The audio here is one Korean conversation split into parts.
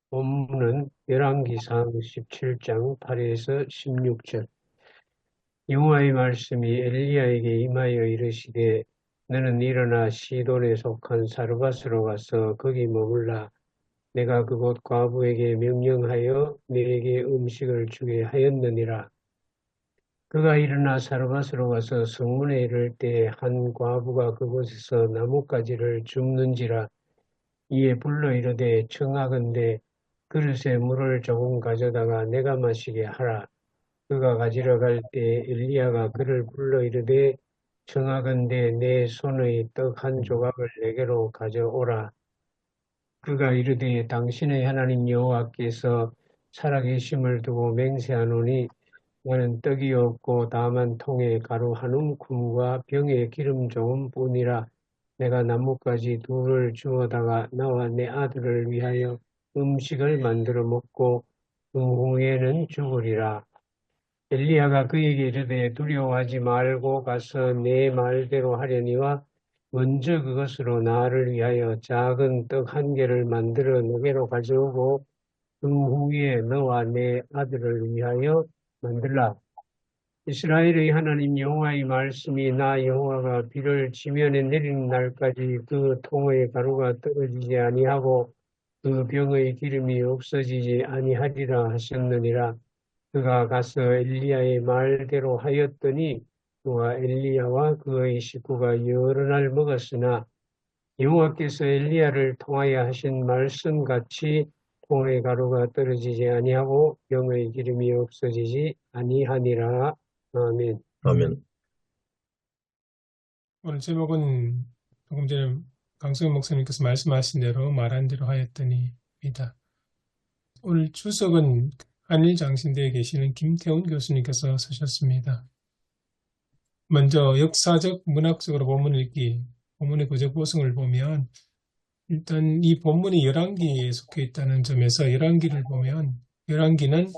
본문은 열왕기상 17장 8에서 16절. 여호와의 말씀이 엘리야에게 임하여 이르시되 너는 일어나 시돈에 속한 사르밧으로 가서 거기 머물라. 내가 그곳 과부에게 명령하여 네게 음식을 주게 하였느니라. 그가 일어나 사르밧으로 가서 성문에 이를 때 한 과부가 그곳에서 나뭇가지를 줍는지라. 이에 불러 이르되 청하건대 그릇에 물을 조금 가져다가 내가 마시게 하라. 그가 가지러 갈 때 엘리야가 그를 불러 이르되 청하건대 내 손의 떡 한 조각을 내게로 가져오라. 그가 이르되 당신의 하나님 여호와께서 살아계심을 두고 맹세하노니 나는 떡이 없고 다만 통에 가루 한 움큼과 병에 기름 조금 뿐이라. 내가 나뭇가지 둘을 주워다가 나와 내 아들을 위하여 음식을 만들어 먹고 후에는 죽으리라. 엘리야가 그에게 이르되 두려워하지 말고 가서 내 말대로 하려니와 먼저 그것으로 나를 위하여 작은 떡 한 개를 만들어 내게로 가져오고 그 후에 너와 내 아들을 위하여 만들라. 이스라엘의 하나님 여호와의 말씀이 나 여호와가 비를 지면에 내리는 날까지 그 통의 가루가 떨어지지 아니하고 그 병의 기름이 없어지지 아니하리라 하셨느니라. 그가 가서 엘리야의 말대로 하였더니 그와 엘리야와 그의 식구가 여러 날 먹었으나 여호와께서 엘리야를 통하여 하신 말씀같이 통의 가루가 떨어지지 아니하고 병의 기름이 없어지지 아니하니라. 아멘. 아멘. 오늘 제목은 조금 전에 강승현 목사님께서 말씀하신 대로 말한 대로 하였더니입니다. 오늘 주석은 한일장신대에 계시는 김태훈 교수님께서 쓰셨습니다. 먼저 역사적, 문학적으로 본문을 읽기, 본문의 구조 구성을 보면 일단 이 본문이 열왕기에 속해 있다는 점에서 열왕기를 보면 열왕기는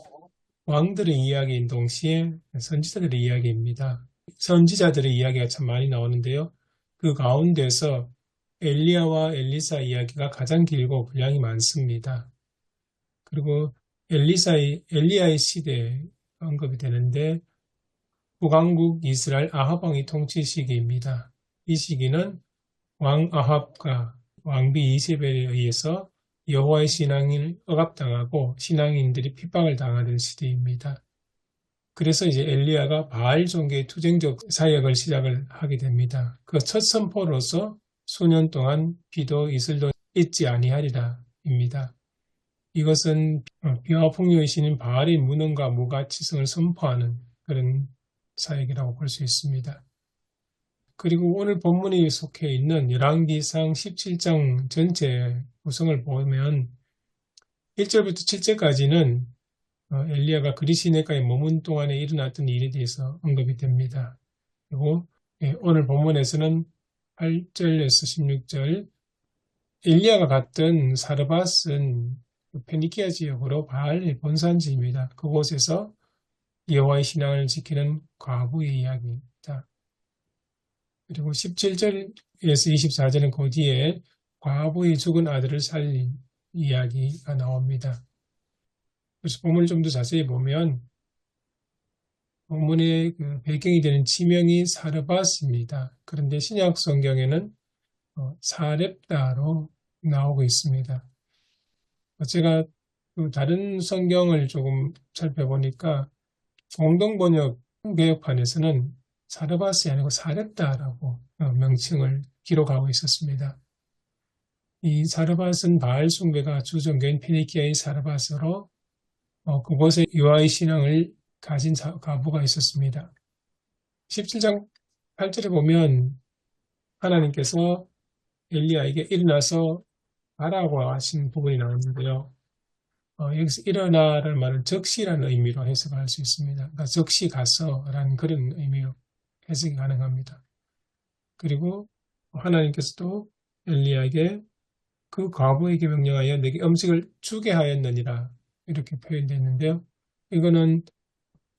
왕들의 이야기인 동시에 선지자들의 이야기입니다. 선지자들의 이야기가 참 많이 나오는데요. 그 가운데서 엘리야와 엘리사 이야기가 가장 길고 분량이 많습니다. 그리고 엘리야의 시대에 언급이 되는데 북왕국 이스라엘 아합 왕이 통치 시기입니다. 이 시기는 왕 아합과 왕비 이세벨에 의해서 여호와의 신앙을 억압당하고 신앙인들이 핍박을 당하는 시대입니다. 그래서 이제 엘리야가 바알 종교의 투쟁적 사역을 시작을 하게 됩니다. 그 첫 선포로서 수년 동안 비도 이슬도 있지 아니하리라입니다. 이것은 비와 풍요의 신인 바알의 무능과 무가치성을 선포하는 그런 사역이라고 볼 수 있습니다. 그리고 오늘 본문에 속해 있는 열왕기상 17장 전체 구성을 보면 1절부터 7절까지는 엘리야가 그리시네가에 머문 동안에 일어났던 일에 대해서 언급이 됩니다. 그리고 오늘 본문에서는 8절에서 16절 엘리야가 갔던 사르밧은 페니키아 지역으로 바알의 본산지입니다. 그곳에서 여호와의 신앙을 지키는 과부의 이야기입니다. 그리고 17절에서 24절은 그 뒤에 과부의 죽은 아들을 살린 이야기가 나옵니다. 그래서 본문을 좀 더 자세히 보면 본문의 그 배경이 되는 지명이 사르밧입니다. 그런데 신약 성경에는 사렙다로 나오고 있습니다. 제가 다른 성경을 조금 살펴보니까 공동번역 개혁판에서는 사르밧이 아니고 사렙다라고 명칭을 기록하고 있었습니다. 이 사르밧은 바알 숭배가 주종교인 피니키아의 사르밧으로 그곳에 여호와의 신앙을 가진 과부가 있었습니다. 17장 8절에 보면 하나님께서 엘리야에게 일어나서 가라고 하신 부분이 나오는데요. 여기서 일어나라는 말은 즉시라는 의미로 해석할 수 있습니다. 그러니까 즉시 가서라는 그런 의미로 해석이 가능합니다. 그리고 하나님께서도 엘리야에게 그 과부에게 명령하여 내게 음식을 주게 하였느니라 이렇게 표현되어 있는데요. 이거는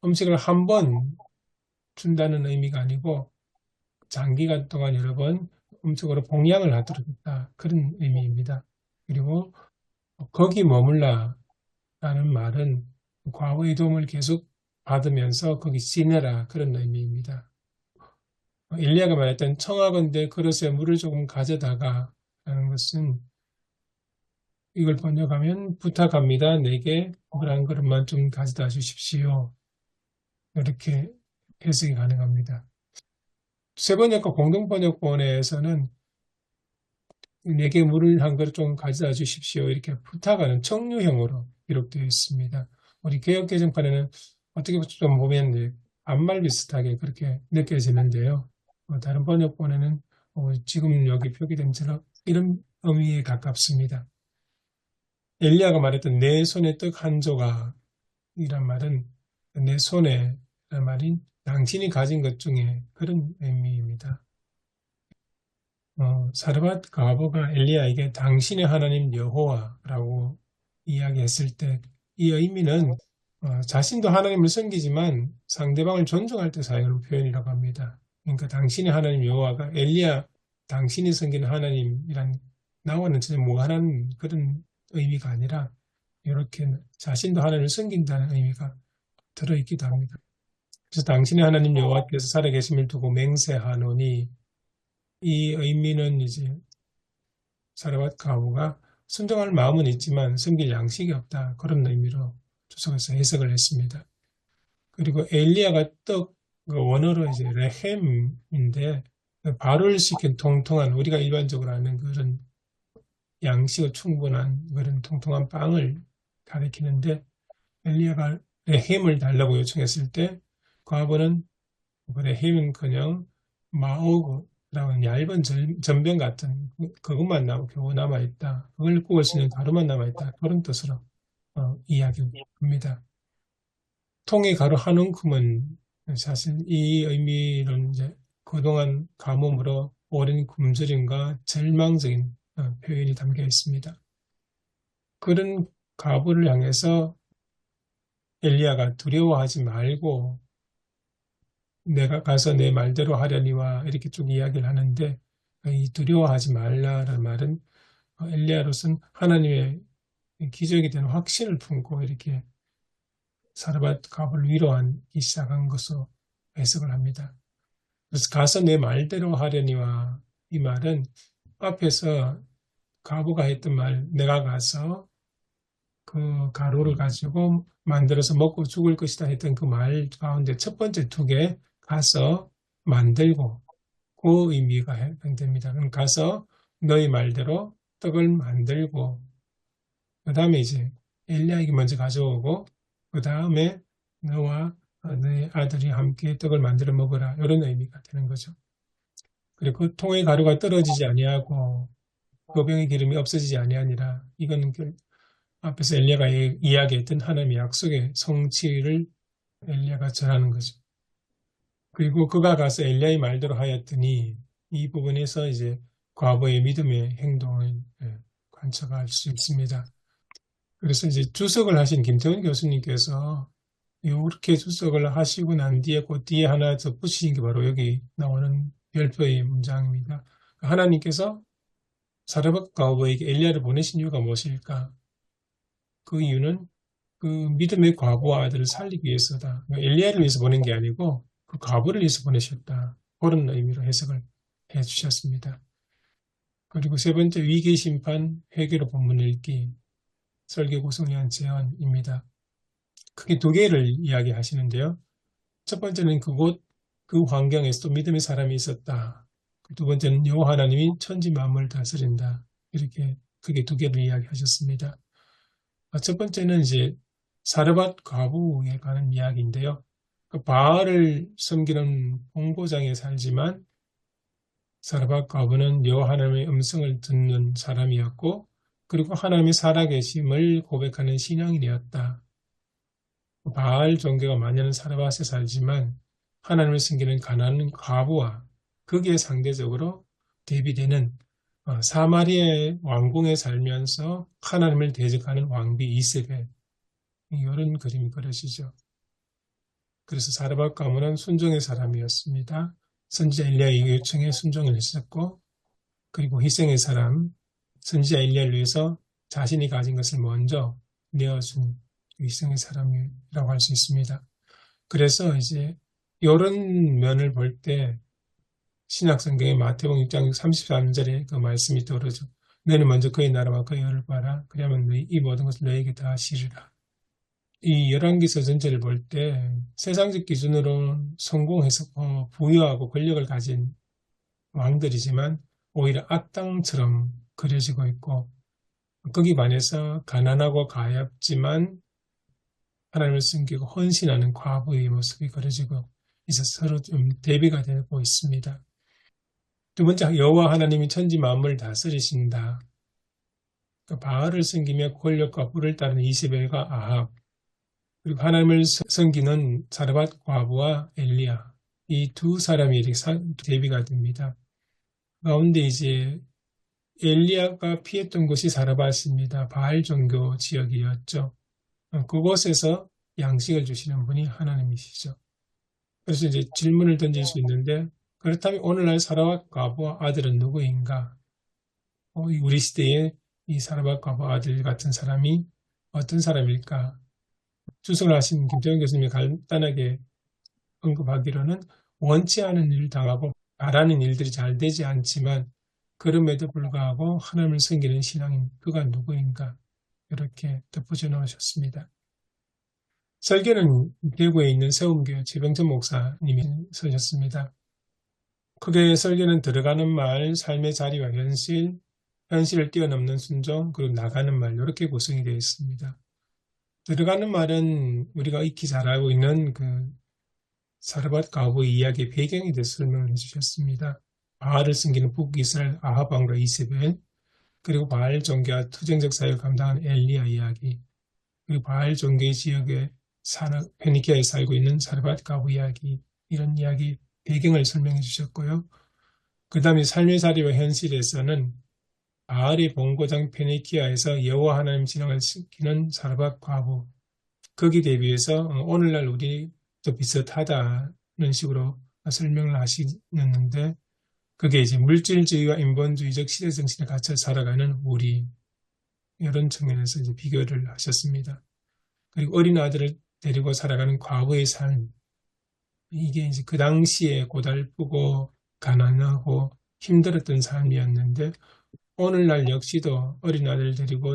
음식을 한 번 준다는 의미가 아니고 장기간 동안 여러 번 음식으로 봉양을 하도록 했다. 그런 의미입니다. 그리고 거기 머물라 라는 말은 과거의 도움을 계속 받으면서 거기 지내라 그런 의미입니다. 엘리야가 말했던 청하건대 그릇에 물을 조금 가져다가 라는 것은 이걸 번역하면 부탁합니다. 내게 물 한 그릇만 좀 가져다 주십시오. 이렇게 해석이 가능합니다. 세번역과 공동번역본에서는 내게 물을 한 그릇 좀 가져다 주십시오. 이렇게 부탁하는 청유형으로 기록되어 있습니다. 우리 개역개정판에는 어떻게 좀 보면 이제 반말 비슷하게 그렇게 느껴지는데요. 다른 번역본에는 지금 여기 표기된 처럼 이런 의미에 가깝습니다. 엘리야가 말했던 내 손에 떡 한 조각이란 말은 내 손에 란 말인 당신이 가진 것 중에 그런 의미입니다. 사르밧 가보가 엘리야에게 당신의 하나님 여호와라고 이야기했을 때 이 의미는 자신도 하나님을 섬기지만 상대방을 존중할 때 사용하는 표현이라고 합니다. 그러니까 당신의 하나님 여호와가 엘리야 당신이 섬기는 하나님이란 나와는 전혀 무관한 그런 의미가 아니라 이렇게 자신도 하나님을 섬긴다는 의미가 들어있기도 합니다. 그래서 당신의 하나님 여호와께서 살아계심을 두고 맹세하노니 이 의미는 이제 사르밧 가부가 순종할 마음은 있지만 섬길 양식이 없다. 그런 의미로 주석에서 해석을 했습니다. 그리고 엘리야가 떡, 원어로 이제 레헴인데 발효를 시킨 통통한 우리가 일반적으로 아는 그런 양식이 충분한 그런 통통한 빵을 가리키는데 엘리야가 레헴을 달라고 요청했을 때 과부는 레헴은커녕 마오그라는 얇은 전병 같은 그것만 겨우 남아있다. 그걸 구울 수 있는 가루만 남아있다. 그런 뜻으로 이야기합니다. 통의 가루 한 움큼은 사실 이 의미는 이제 그동안 가뭄으로 오랜 굶주림과 절망적인 표현이 담겨 있습니다. 그런 가부를 향해서 엘리야가 두려워하지 말고 내가 가서 내 말대로 하려니와 이렇게 쭉 이야기를 하는데 이 두려워하지 말라라는 말은 엘리야로서는 하나님의 기적이 되는 확신을 품고 이렇게 사르밧 갑을 위로하기 시작한 것으로 해석을 합니다. 그래서 가서 내 말대로 하려니와 이 말은 앞에서 가부가 했던 말 내가 가서 그 가루를 가지고 만들어서 먹고 죽을 것이다 했던 그 말 가운데 첫 번째 두 개 가서 만들고 그 의미가 해당됩니다. 그럼 가서 너희 말대로 떡을 만들고 그 다음에 이제 엘리야에게 먼저 가져오고 그 다음에 너와 너희 아들이 함께 떡을 만들어 먹어라 이런 의미가 되는 거죠. 그리고 그 통의 가루가 떨어지지 아니하고 그 병의 기름이 없어지지 아니하니라 이건 앞에서 엘리야가 이야기했던 하나님의 약속의 성취를 엘리야가 전하는 거죠. 그리고 그가 가서 엘리야의 말대로 하였더니 이 부분에서 이제 과거의 믿음의 행동을 관측할 수 있습니다. 그래서 이제 주석을 하신 김태훈 교수님께서 이렇게 주석을 하시고 난 뒤에 그 뒤에 하나 덧붙이신 게 바로 여기 나오는 별표의 문장입니다. 하나님께서 사르밧 가부에게 엘리야를 보내신 이유가 무엇일까? 그 이유는 그 믿음의 과부와 아들을 살리기 위해서다. 엘리야를 위해서 보낸 게 아니고 그 과부를 위해서 보내셨다. 그런 의미로 해석을 해 주셨습니다. 그리고 세 번째 위기 심판 회개로 본문 읽기 설교 구성에 한 제안입니다. 크게 두 개를 이야기하시는데요. 첫 번째는 그곳 그 환경에서 또 믿음의 사람이 있었다. 두 번째는 여호와 하나님이 천지 만물을 다스린다. 이렇게 크게 두 개를 이야기하셨습니다. 첫 번째는 이제 사르밧 과부에 관한 이야기인데요. 그 바알을 섬기는 본고장에 살지만 사르밧 과부는 여호와 하나님의 음성을 듣는 사람이었고 그리고 하나님이 살아계심을 고백하는 신앙인이었다. 바알 종교가 많이는 사르밧에 살지만 하나님을 섬기는 가난한 과부와 거기에 상대적으로 대비되는 사마리아의 왕궁에 살면서 하나님을 대적하는 왕비 이세벨 이런 그림이 그려지죠. 그래서 사르밧 가문은 순종의 사람이었습니다. 선지자 엘리야의 요청에 순종을 했었고 그리고 희생의 사람 선지자 엘리야를 위해서 자신이 가진 것을 먼저 내어준 위성의 사람이라고 할 수 있습니다. 그래서 이제 이런 면을 볼 때 신약 성경의 마태복음 6장 33절에 그 말씀이 떠오르죠. 너는 먼저 그의 나라와 그의 의를 봐라. 그러면 너희 이 모든 것을 너에게 다 하시리라. 이 열왕기서 전체를 볼 때 세상적 기준으로 성공해서 부유하고 권력을 가진 왕들이지만 오히려 악당처럼 그려지고 있고 거기 반해서 가난하고 가엾지만 하나님을 섬기고 헌신하는 과부의 모습이 그려지고 있어 서로 좀 대비가 되고 있습니다. 두 번째, 여호와 하나님이 천지 만물을 다스리신다. 바알을 섬기며 권력과 뿔을 따르는 이세벨과 아합, 그리고 하나님을 섬기는 사르밧 과부와 엘리야, 이 두 사람이 이렇게 대비가 됩니다. 가운데 이제 엘리야가 피했던 곳이 사르밧입니다. 바알 종교 지역이었죠. 그곳에서 양식을 주시는 분이 하나님이시죠. 그래서 이제 질문을 던질 수 있는데 그렇다면 오늘날 사르밧 과부와 아들은 누구인가? 우리 시대에 이 사르밧 과부 아들 같은 사람이 어떤 사람일까? 주석을 하신 김태형 교수님이 간단하게 언급하기로는 원치 않은 일을 당하고 바라는 일들이 잘 되지 않지만 그럼에도 불구하고 하나님을 섬기는 신앙인 그가 누구인가? 이렇게 덧붙여 놓으셨습니다. 설교는 대구에 있는 세움교회 최병천 목사님이 쓰셨습니다. 크게 설교는 들어가는 말, 삶의 자리와 현실, 현실을 뛰어넘는 순종, 그리고 나가는 말 이렇게 구성이 되어 있습니다. 들어가는 말은 우리가 익히 잘 알고 있는 그 사르밧 과부의 이야기의 배경에 대해서 설명을 해주셨습니다. 바알을 섬기는 북이스라엘 아합 왕과 이세벨, 그리고 바알 종교와 투쟁적 사역을 감당한 엘리야 이야기, 그리고 바알 종교의 지역에 페니키아에 살고 있는 사르밧 과부 이야기, 이런 이야기 배경을 설명해 주셨고요. 그 다음에 삶의 자리와 현실에서는 바알의 본고장 페니키아에서 여호와 하나님 신앙을 지키는 사르밧 과부, 거기 대비해서 오늘날 우리도 비슷하다는 식으로 설명을 하시는데 그게 이제 물질주의와 인본주의적 시대 정신에 갇혀 살아가는 우리 이런 측면에서 이제 비교를 하셨습니다. 그리고 어린 아들을 데리고 살아가는 과부의 삶, 이게 이제 그 당시에 고달프고 가난하고 힘들었던 삶이었는데 오늘날 역시도 어린 아들을 데리고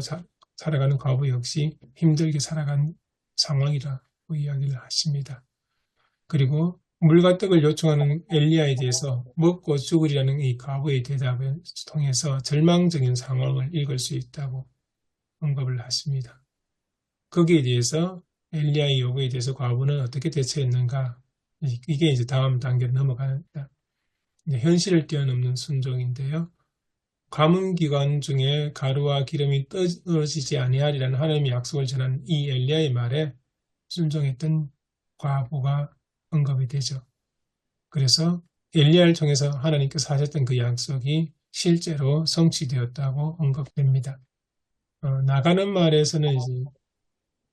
살아가는 과부 역시 힘들게 살아간 상황이라고 이야기를 하십니다. 그리고 물과 떡을 요청하는 엘리야에 대해서 먹고 죽으리라는 이 과부의 대답을 통해서 절망적인 상황을 읽을 수 있다고 언급을 하십니다. 거기에 대해서 엘리야의 요구에 대해서 과부는 어떻게 대처했는가? 이게 이제 다음 단계로 넘어갑니다. 현실을 뛰어넘는 순종인데요. 가뭄 기간 중에 가루와 기름이 떨어지지 아니하리라는 하나님의 약속을 전한 이 엘리야의 말에 순종했던 과부가 언급이 되죠. 그래서 엘리야를 통해서 하나님께서 하셨던 그 약속이 실제로 성취되었다고 언급됩니다. 나가는 말에서는 이제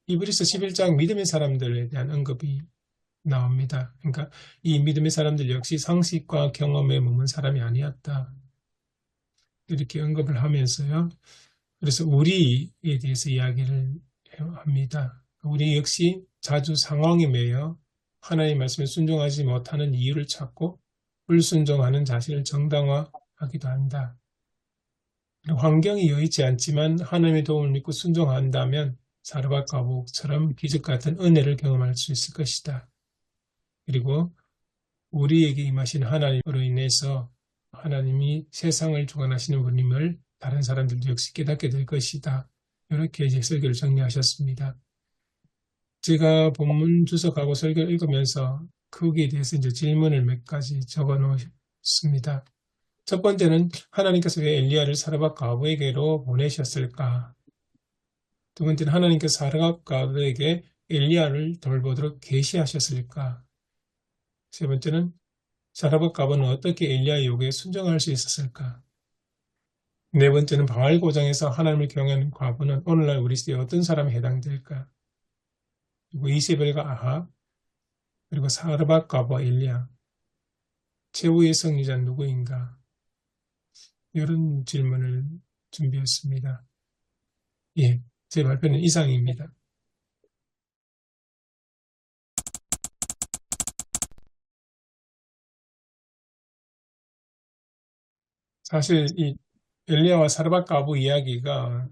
이브리서 11장 믿음의 사람들에 대한 언급이 나옵니다. 그러니까 이 믿음의 사람들 역시 상식과 경험에 머문 사람이 아니었다. 이렇게 언급을 하면서요. 그래서 우리에 대해서 이야기를 합니다. 우리 역시 자주 상황에 매여 하나님의 말씀에 순종하지 못하는 이유를 찾고 불순종하는 자신을 정당화하기도 한다. 환경이 여의치 않지만 하나님의 도움을 믿고 순종한다면 사르밧 과부처럼 기적 같은 은혜를 경험할 수 있을 것이다. 그리고 우리에게 임하신 하나님으로 인해서 하나님이 세상을 주관하시는 분임을 다른 사람들도 역시 깨닫게 될 것이다. 이렇게 이제 설교를 정리하셨습니다. 제가 본문 주석하고 설교를 읽으면서 거기에 대해서 이제 질문을 몇 가지 적어 놓습니다. 첫 번째는 하나님께서 왜 엘리야를 사르밧 과부에게로 보내셨을까? 두 번째는 하나님께서 사르밧 과부에게 엘리야를 돌보도록 계시하셨을까? 세 번째는 사르밧 과부는 어떻게 엘리야의 요구에 순종할 수 있었을까? 네 번째는 바알 고장에서 하나님을 경외하는 과부는 오늘날 우리 시대에 어떤 사람에 해당될까? 그리고 이세벨과 아합, 그리고 사르밧 과부와 엘리야, 최후의 승리자는 누구인가? 이런 질문을 준비했습니다. 예, 제 발표는 이상입니다. 사실 이 엘리야와 사르밧 과부 이야기가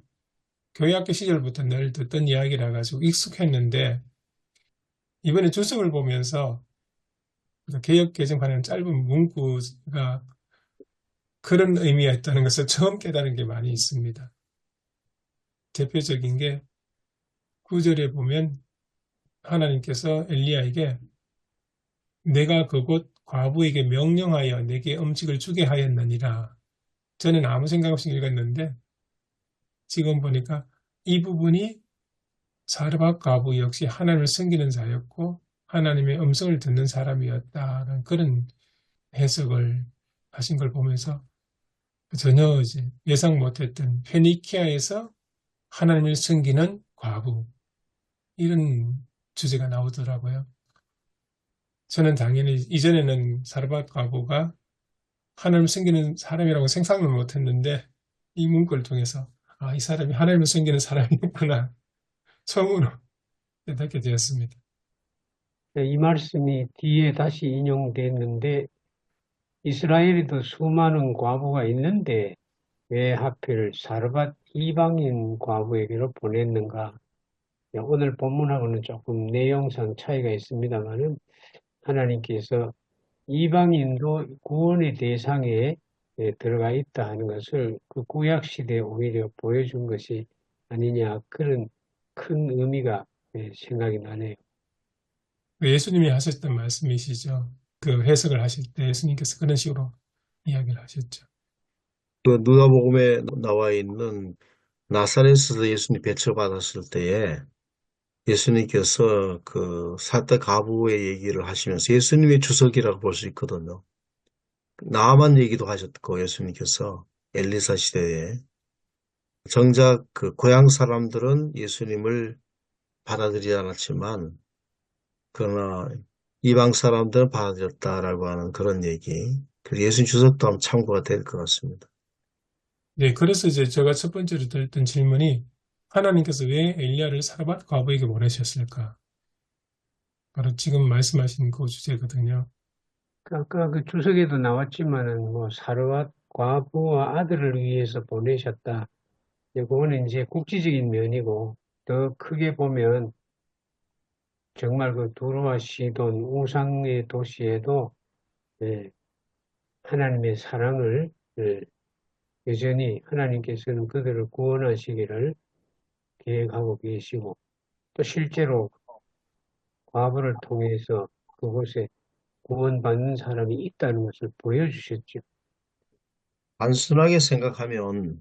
교회학교 시절부터 늘 듣던 이야기라 가지고 익숙했는데 이번에 주석을 보면서 개역 개정판에는 짧은 문구가 그런 의미였다는 것을 처음 깨달은 게 많이 있습니다. 대표적인 게 9절에 보면 하나님께서 엘리야에게 내가 그곳 과부에게 명령하여 내게 음식을 주게 하였느니라. 저는 아무 생각 없이 읽었는데 지금 보니까 이 부분이 사르밧 과부 역시 하나님을 섬기는 자였고 하나님의 음성을 듣는 사람이었다는 그런 해석을 하신 걸 보면서 전혀 이제 예상 못했던 페니키아에서 하나님을 섬기는 과부 이런 주제가 나오더라고요. 저는 당연히 이전에는 사르밧 과부가 하나님을 섬기는 사람이라고 생각을 못했는데 이 문구를 통해서 아, 이 사람이 하나님을 섬기는 사람이구나 처음으로 깨닫게 되었습니다. 네, 이 말씀이 뒤에 다시 인용됐는데 이스라엘에도 수많은 과부가 있는데 왜 하필 사르밧 이방인 과부에게로 보냈는가? 네, 오늘 본문하고는 조금 내용상 차이가 있습니다만은 하나님께서 이방인도 구원의 대상에 들어가 있다 하는 것을 그 구약 시대에 오히려 보여준 것이 아니냐 그런 큰 의미가 생각이 나네요. 예수님이 하셨던 말씀이시죠. 그 해석을 하실 때 예수님께서 그런 식으로 이야기를 하셨죠. 그 누가복음에 나와 있는 나사렛에서 예수님 배처받았을 때에 예수님께서 그 사대 가부의 얘기를 하시면서 예수님의 주석이라고 볼 수 있거든요. 나아만 얘기도 하셨고 예수님께서 엘리사 시대에 정작 그 고향 사람들은 예수님을 받아들이지 않았지만 그러나 이방 사람들은 받아들였다라고 하는 그런 얘기. 그래서 예수님 주석도 한번 참고가 될 것 같습니다. 네, 그래서 이제 제가 첫 번째로 드렸던 질문이 하나님께서 왜 엘리야를 사르밧 과부에게 보내셨을까? 바로 지금 말씀하신 그 주제거든요. 아까 그 주석에도 나왔지만은 뭐 사르밧 과부와 아들을 위해서 보내셨다. 그거는 이제 국지적인 면이고 더 크게 보면 정말 그 두로와 시돈 우상의 도시에도 예, 하나님의 사랑을 여전히 하나님께서는 그들을 구원하시기를 계획하고 계시고 또 실제로 과부를 통해서 그곳에 구원받는 사람이 있다는 것을 보여주셨죠. 단순하게 생각하면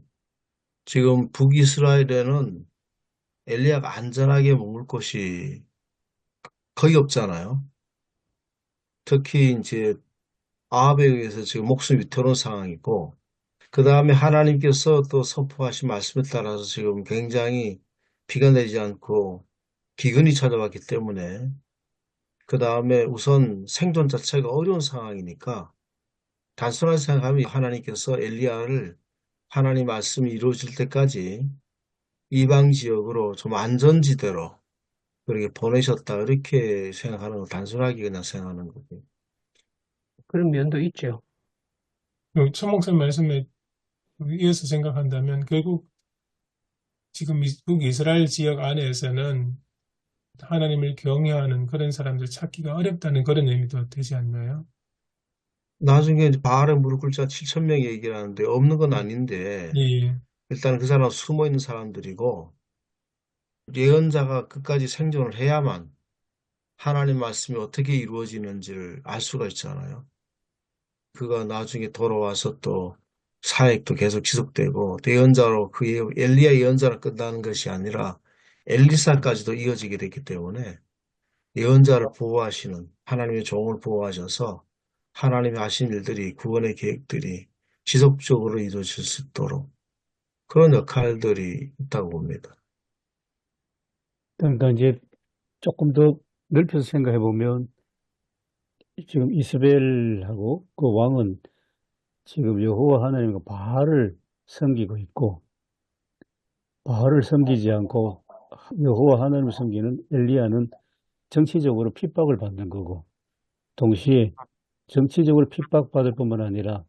지금 북이스라엘에는 엘리야가 안전하게 머물 곳이 거의 없잖아요. 특히 이제 아합에 의해서 지금 목숨이 위태로운 상황이고, 그 다음에 하나님께서 또 선포하신 말씀에 따라서 지금 굉장히 비가 내리지 않고 기근이 찾아왔기 때문에, 그 다음에 우선 생존 자체가 어려운 상황이니까, 단순하게 생각하면 하나님께서 엘리야를 하나님 말씀이 이루어질 때까지 이방 지역으로 좀 안전지대로 그렇게 보내셨다. 이렇게 생각하는 거, 단순하게 그냥 생각하는 거고. 그런 면도 있죠. 천 목사님 말씀에 이어서 생각한다면 결국 지금 북이스라엘 지역 안에서는 하나님을 경외하는 그런 사람들 찾기가 어렵다는 그런 의미도 되지 않나요? 나중에 이제 바알에 무릎 꿇자 7천 명이 얘기를 하는데 없는 건 아닌데 예, 일단 그 사람 숨어 있는 사람들이고 예언자가 끝까지 생존을 해야만 하나님 말씀이 어떻게 이루어지는지를 알 수가 있잖아요. 그가 나중에 돌아와서 또 사역도 계속 지속되고 또 예언자로 그 엘리야 예언자로 끝나는 것이 아니라 엘리사까지도 이어지게 됐기 때문에 예언자를 보호하시는 하나님의 종을 보호하셔서 하나님이 하신 일들이 구원의 계획들이 지속적으로 이루어질 수 있도록 그런 역할들이 있다고 봅니다. 그러니까 이제 조금 더 넓혀서 생각해 보면 지금 이스라엘하고 그 왕은 지금 여호와 하나님과 바알을 섬기고 있고 바알을 섬기지 않고 여호와 하나님을 섬기는 엘리야는 정치적으로 핍박을 받는 거고, 동시에 정치적으로 핍박받을 뿐만 아니라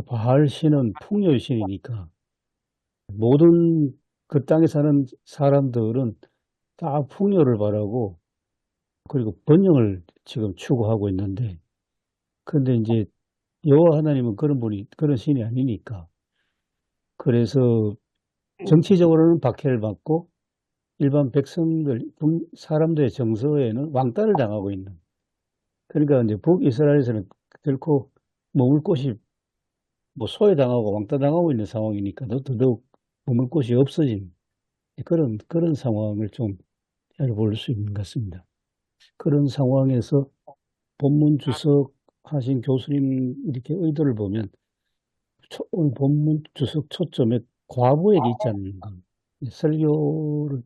바알 신은 풍요의 신이니까 모든 그 땅에 사는 사람들은 다 풍요를 바라고, 그리고 번영을 지금 추구하고 있는데, 근데 이제 여호와 하나님은 그런 신이 아니니까, 그래서 정치적으로는 박해를 받고 일반 백성들, 사람들의 정서에는 왕따를 당하고 있는. 그러니까 이제 북이스라엘에서는 결코 머물 곳이 뭐 소외당하고 왕따당하고 있는 상황이니까 더더욱 머물 곳이 없어진 그런 상황을 좀 볼 수 있는 것 같습니다. 그런 상황에서 본문 주석 하신 교수님 이렇게 의도를 보면 오늘 본문 주석 초점에 과부에게 있지 않는가. 설교를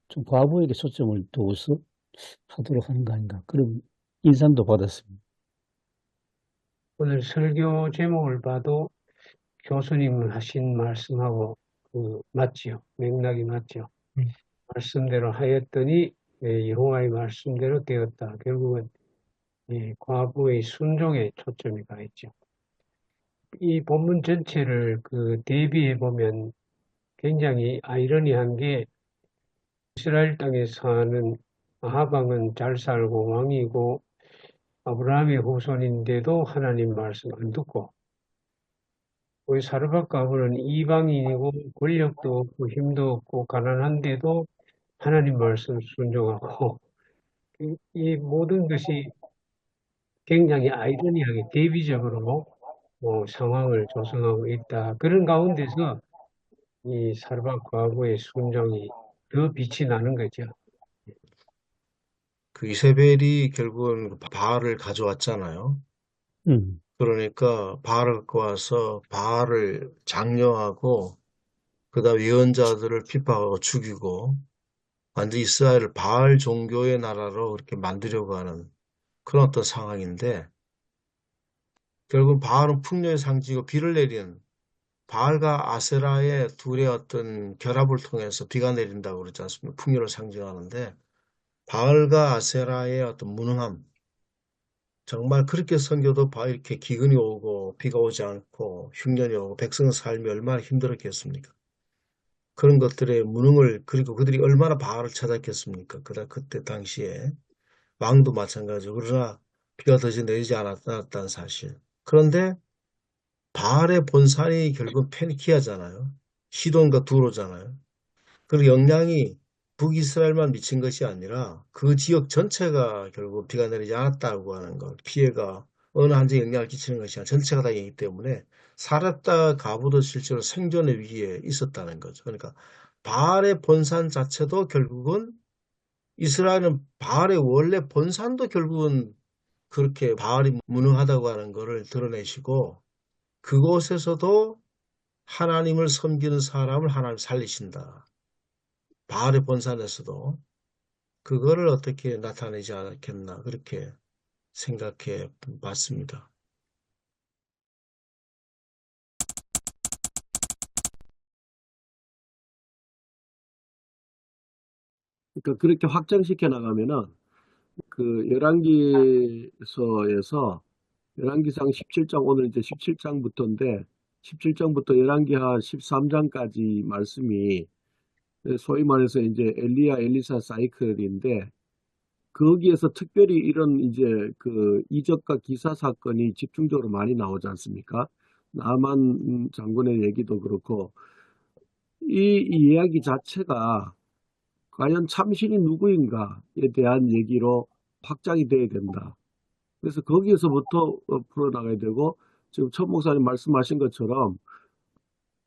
좀 과부에게 초점을 두어서 하도록 하는 거 아닌가. 그런 인상도 받았습니다. 오늘 설교 제목을 봐도 교수님 하신 말씀하고 맞지요. 맥락이 맞죠. 말씀대로 하였더니 여호와의 말씀대로 되었다. 결국은 과부의 순종에 초점이 가 있죠. 이 본문 전체를 대비해 보면 굉장히 아이러니한 게 이스라엘 땅에 사는 아합 왕은 잘 살고 왕이고 아브라함의 후손인데도 하나님 말씀 안 듣고, 우리 사르밧 가부는 이방인이고 권력도 없고 힘도 없고 가난한데도 하나님 말씀 순종하고, 이 모든 것이 굉장히 아이러니하게 대비적으로 상황을 조성하고 있다. 그런 가운데서 이 사르밧 과부의 순종이 더 빛이 나는 거죠. 그 이세벨이 결국은 바알을 가져왔잖아요. 그러니까 바알을 갖고 와서 바알을 장려하고 그다음 예언자들을 핍박하고 죽이고 완전 이스라엘을 바알 종교의 나라로 그렇게 만들려고 하는 그런 어떤 상황인데, 결국 바알은 풍요의 상징이고 비를 내리는, 바알과 아세라의 둘의 어떤 결합을 통해서 비가 내린다고 그러지 않습니까? 풍요를 상징하는데, 바알과 아세라의 어떤 무능함, 정말 그렇게 섬겨도 이렇게 기근이 오고 비가 오지 않고 흉년이 오고 백성 삶이 얼마나 힘들었겠습니까? 그런 것들의 무능을, 그리고 그들이 얼마나 바알을 찾았겠습니까? 그때 당시에 왕도 마찬가지고. 그러나 비가 더지 내리지 않았다는 사실. 그런데 바알의 본산이 결국 페니키아잖아요. 시돈과 두로잖아요. 그 영향이 북이스라엘만 미친 것이 아니라 그 지역 전체가 결국 비가 내리지 않았다고 하는 것, 피해가 어느 한지에 영향을 끼치는 것이 아니라 전체가 다 있기 때문에 살았다 가부도 실제로 생존의 위기에 있었다는 거죠. 그러니까 바알의 본산 자체도 결국은, 이스라엘은 바알의 원래 본산도 결국은 그렇게 바알이 무능하다고 하는 것을 드러내시고, 그곳에서도 하나님을 섬기는 사람을 하나님 살리신다. 바알의 본산에서도 그거를 어떻게 나타내지 않았겠나, 그렇게 생각해 봤습니다. 그러니까 그렇게 확장시켜 나가면은 그 열왕기서에서 열왕기상 17장, 오늘 이제 17장부터인데 17장부터 열왕기하 13장까지 말씀이 소위 말해서 이제 엘리야 엘리사 사이클인데, 거기에서 특별히 이런 이제 그 이적과 기사 사건이 집중적으로 많이 나오지 않습니까? 나만 장군의 얘기도 그렇고, 이 이야기 자체가 과연 참신이 누구인가에 대한 얘기로 확장이 돼야 된다. 그래서 거기에서부터 풀어나가야 되고, 지금 천 목사님 말씀하신 것처럼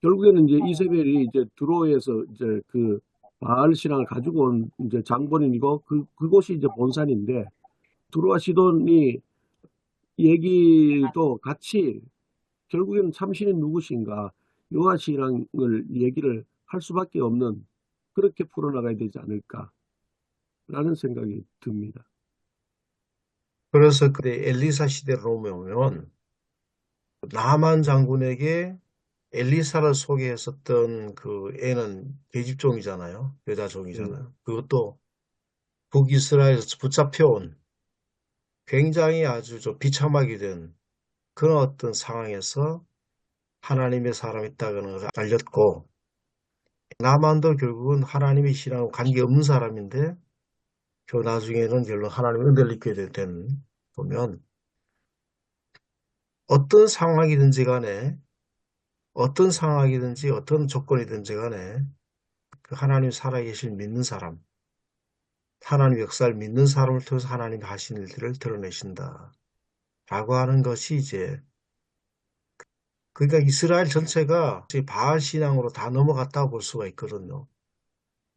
결국에는 이제 이세벨이 이제 두로에서 이제 그 바알 신앙을 가지고 온 이제 장본인이고, 그곳이 이제 본산인데, 두로와 시돈이 얘기도 같이 결국에는 참신이 누구신가, 여호와 신앙을 얘기를 할 수밖에 없는, 그렇게 풀어나가야 되지 않을까라는 생각이 듭니다. 그래서 그때 엘리사 시대로 오면 나만 장군에게 엘리사를 소개했었던 그 애는 계집종이잖아요. 여자종이잖아요. 그것도 북이스라엘에서 붙잡혀온 굉장히 아주 좀 비참하게 된 그런 어떤 상황에서 하나님의 사람이 있다는 것을 알렸고, 나만도 결국은 하나님의 신하고 관계없는 사람인데 그 나중에는 결국 하나님의 은혜를 입게 된 보면 어떤 상황이든지 간에 어떤 상황이든지 어떤 조건이든지 간에 그 하나님 살아계신 믿는 사람, 하나님 역사를 믿는 사람을 통해서 하나님이 하신 일들을 드러내신다 라고 하는 것이 이제, 그러니까 이스라엘 전체가 바알 신앙으로 다 넘어갔다고 볼 수가 있거든요.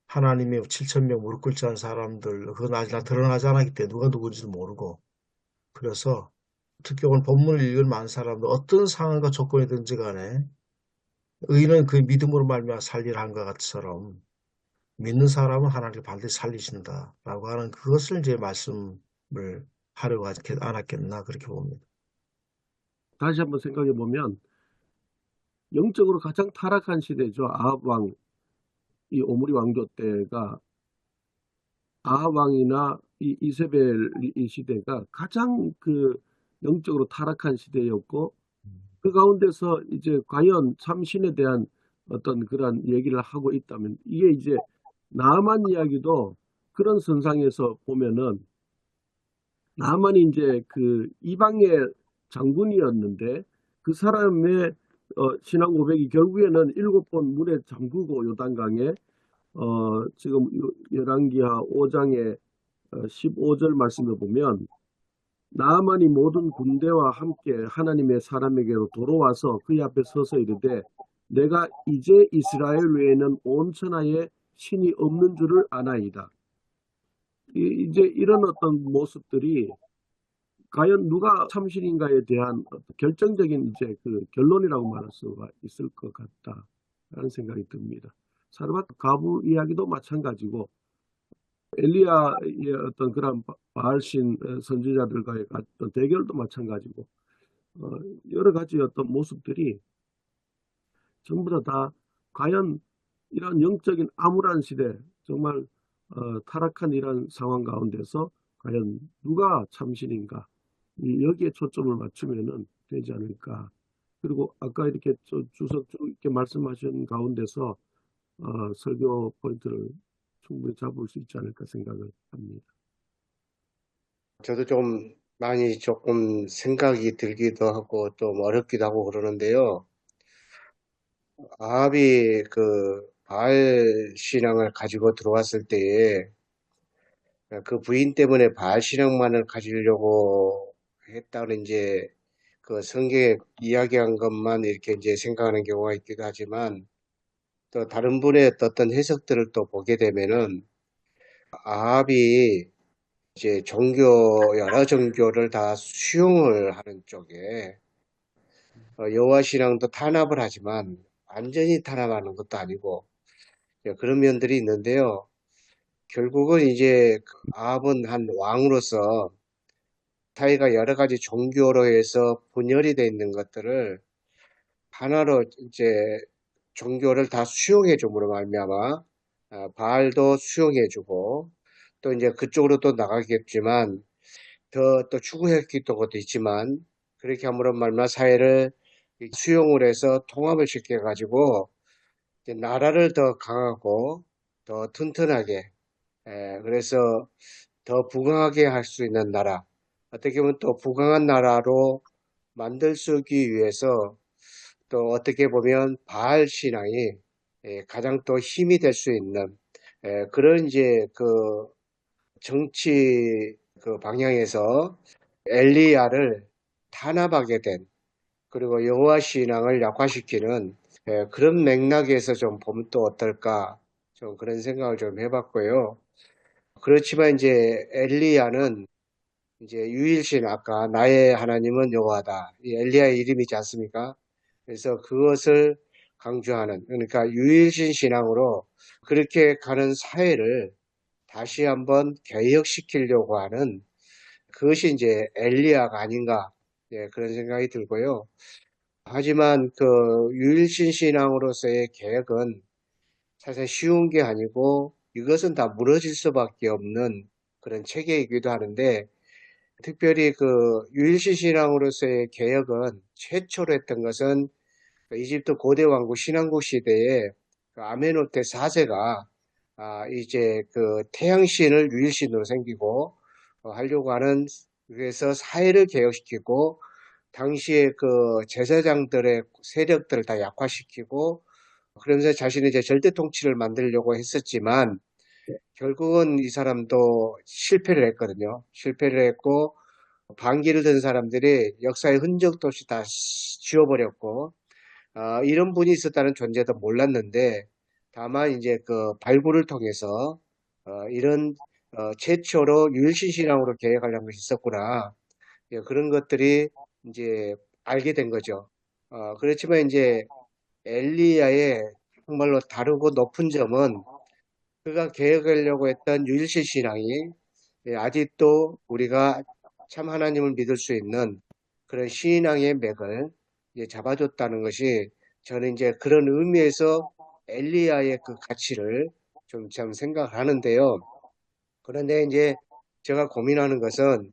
하나님의 7,000명 무릎 꿇지 않은 사람들, 그건 아직 다 드러나지 않았기 때문에 누가 누군지도 모르고, 그래서 특히 오늘 본문을 읽을 많은 사람들 어떤 상황과 조건이든지 간에 의인은 그 믿음으로 말미암아 살리라 한 것 같처럼 믿는 사람은 하나님이 반드시 살리신다라고 하는 그것을 이제 말씀을 하려고 하지 않았겠나 그렇게 봅니다. 다시 한번 생각해 보면 영적으로 가장 타락한 시대죠. 아합 왕, 이 오므리 왕조 때가 아합 왕이나 이 이세벨 이 시대가 가장 그 영적으로 타락한 시대였고, 그 가운데서 이제 과연 참신에 대한 어떤 그런 얘기를 하고 있다면, 이게 이제 나아만 이야기도 그런 선상에서 보면은 나아만이 이제 그 이방의 장군이었는데 그 사람의 신앙 고백이 결국에는 7번 물에 잠그고 요단강에 지금 열왕기하 5장의 15절 말씀을 보면 나아만이 모든 군대와 함께 하나님의 사람에게로 돌아와서 그의 앞에 서서 이르되 내가 이제 이스라엘 외에는 온 천하에 신이 없는 줄을 아나이다. 이제 이런 어떤 모습들이 과연 누가 참신인가에 대한 어떤 결정적인 이제 그 결론이라고 말할 수가 있을 것 같다라는 생각이 듭니다. 사르밧 가부 이야기도 마찬가지고 엘리야의 어떤 그런 바알신 선지자들과의 어떤 대결도 마찬가지고 여러 가지 어떤 모습들이 전부 다 과연 이런 영적인 암울한 시대, 정말 타락한 이런 상황 가운데서 과연 누가 참신인가, 여기에 초점을 맞추면은 되지 않을까. 그리고 아까 이렇게 주석 쭉 이렇게 말씀하신 가운데서 설교 포인트를 충분히 잡을 수 있지 않을까 생각을 합니다. 저도 좀 많이 조금 생각이 들기도 하고 좀 어렵기도 하고 그러는데요. 아합이 그 바알 신앙을 가지고 들어왔을 때에 그 부인 때문에 바알 신앙만을 가지려고 했다는 이제 그 성경에 이야기한 것만 이렇게 이제 생각하는 경우가 있기도 하지만 또 다른 분의 어떤 해석들을 또 보게 되면은 아합이 이제 여러 종교를 다 수용을 하는 쪽에 여호와 신앙도 탄압을 하지만 완전히 탄압하는 것도 아니고 그런 면들이 있는데요. 결국은 이제 아합은 한 왕으로서 사회가 여러 가지 종교로 해서 분열이 되어 있는 것들을 하나로 이제 종교를 다 수용해 줌으로 말미암아 바알도 수용해 주고 또 이제 그쪽으로 또 나가겠지만 또 추구했기도 것도 있지만 그렇게 함으로 말미암아 사회를 수용을 해서 통합을 시켜 가지고 나라를 더 강하고 더 튼튼하게 그래서 더 부강하게 할 수 있는 나라, 어떻게 보면 또 부강한 나라로 만들기 위해서 또 어떻게 보면 바알 신앙이 가장 또 힘이 될 수 있는 그런 이제 그 정치 그 방향에서 엘리야를 탄압하게 된, 그리고 여호와 신앙을 약화시키는 그런 맥락에서 좀 보면 또 어떨까, 좀 그런 생각을 좀 해봤고요. 그렇지만 이제 엘리야는 이제 유일신, 아까 나의 하나님은 여호와다, 이 엘리야의 이름이지 않습니까? 그래서 그것을 강조하는, 그러니까 유일신 신앙으로 그렇게 가는 사회를 다시 한번 개혁시키려고 하는 그것이 이제 엘리야가 아닌가, 그런 생각이 들고요. 하지만 그 유일신 신앙으로서의 계획은 사실 쉬운 게 아니고 이것은 다 무너질 수밖에 없는 그런 체계이기도 하는데 특별히 그 유일신 신앙으로서의 개혁은 최초로 했던 것은 그 이집트 고대 왕국 신왕국 시대에 그 아메노테 4세가 이제 그 태양신을 유일신으로 생기고 하려고 하는 그래서 사회를 개혁시키고 당시에 그 제사장들의 세력들을 다 약화시키고 그러면서 자신의 이제 절대 통치를 만들려고 했었지만 결국은 이 사람도 실패를 했거든요. 실패를 했고 반기를 든 사람들이 역사의 흔적도 없이 다 지워버렸고 이런 분이 있었다는 존재도 몰랐는데 다만 이제 그 발굴을 통해서 이런 최초로 유일신신앙으로 계획하려는 것이 있었구나. 예, 그런 것들이 이제 알게 된 거죠. 그렇지만 이제 엘리야의 정말로 다르고 높은 점은 그가 계획하려고 했던 유일신 신앙이 예, 아직도 우리가 참 하나님을 믿을 수 있는 그런 신앙의 맥을 이제 잡아줬다는 것이 저는 이제 그런 의미에서 엘리야의 그 가치를 좀 참 생각을 하는데요. 그런데 이제 제가 고민하는 것은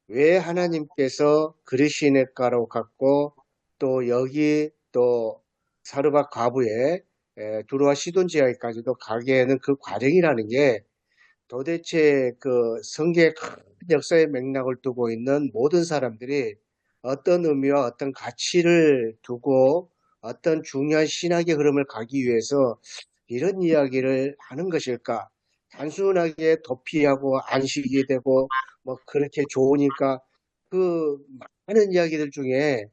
왜 하나님께서 그리시네가로 갔고 또 여기 또 사르밧 과부의 두루와 시돈 지역까지도 가게에는 그 과정이라는 게 도대체 그 성계의 큰 역사의 맥락을 두고 있는 모든 사람들이 어떤 의미와 어떤 가치를 두고 어떤 중요한 신학의 흐름을 가기 위해서 이런 이야기를 하는 것일까? 단순하게 도피하고 안식이 되고 뭐 그렇게 좋으니까 그 많은 이야기들 중에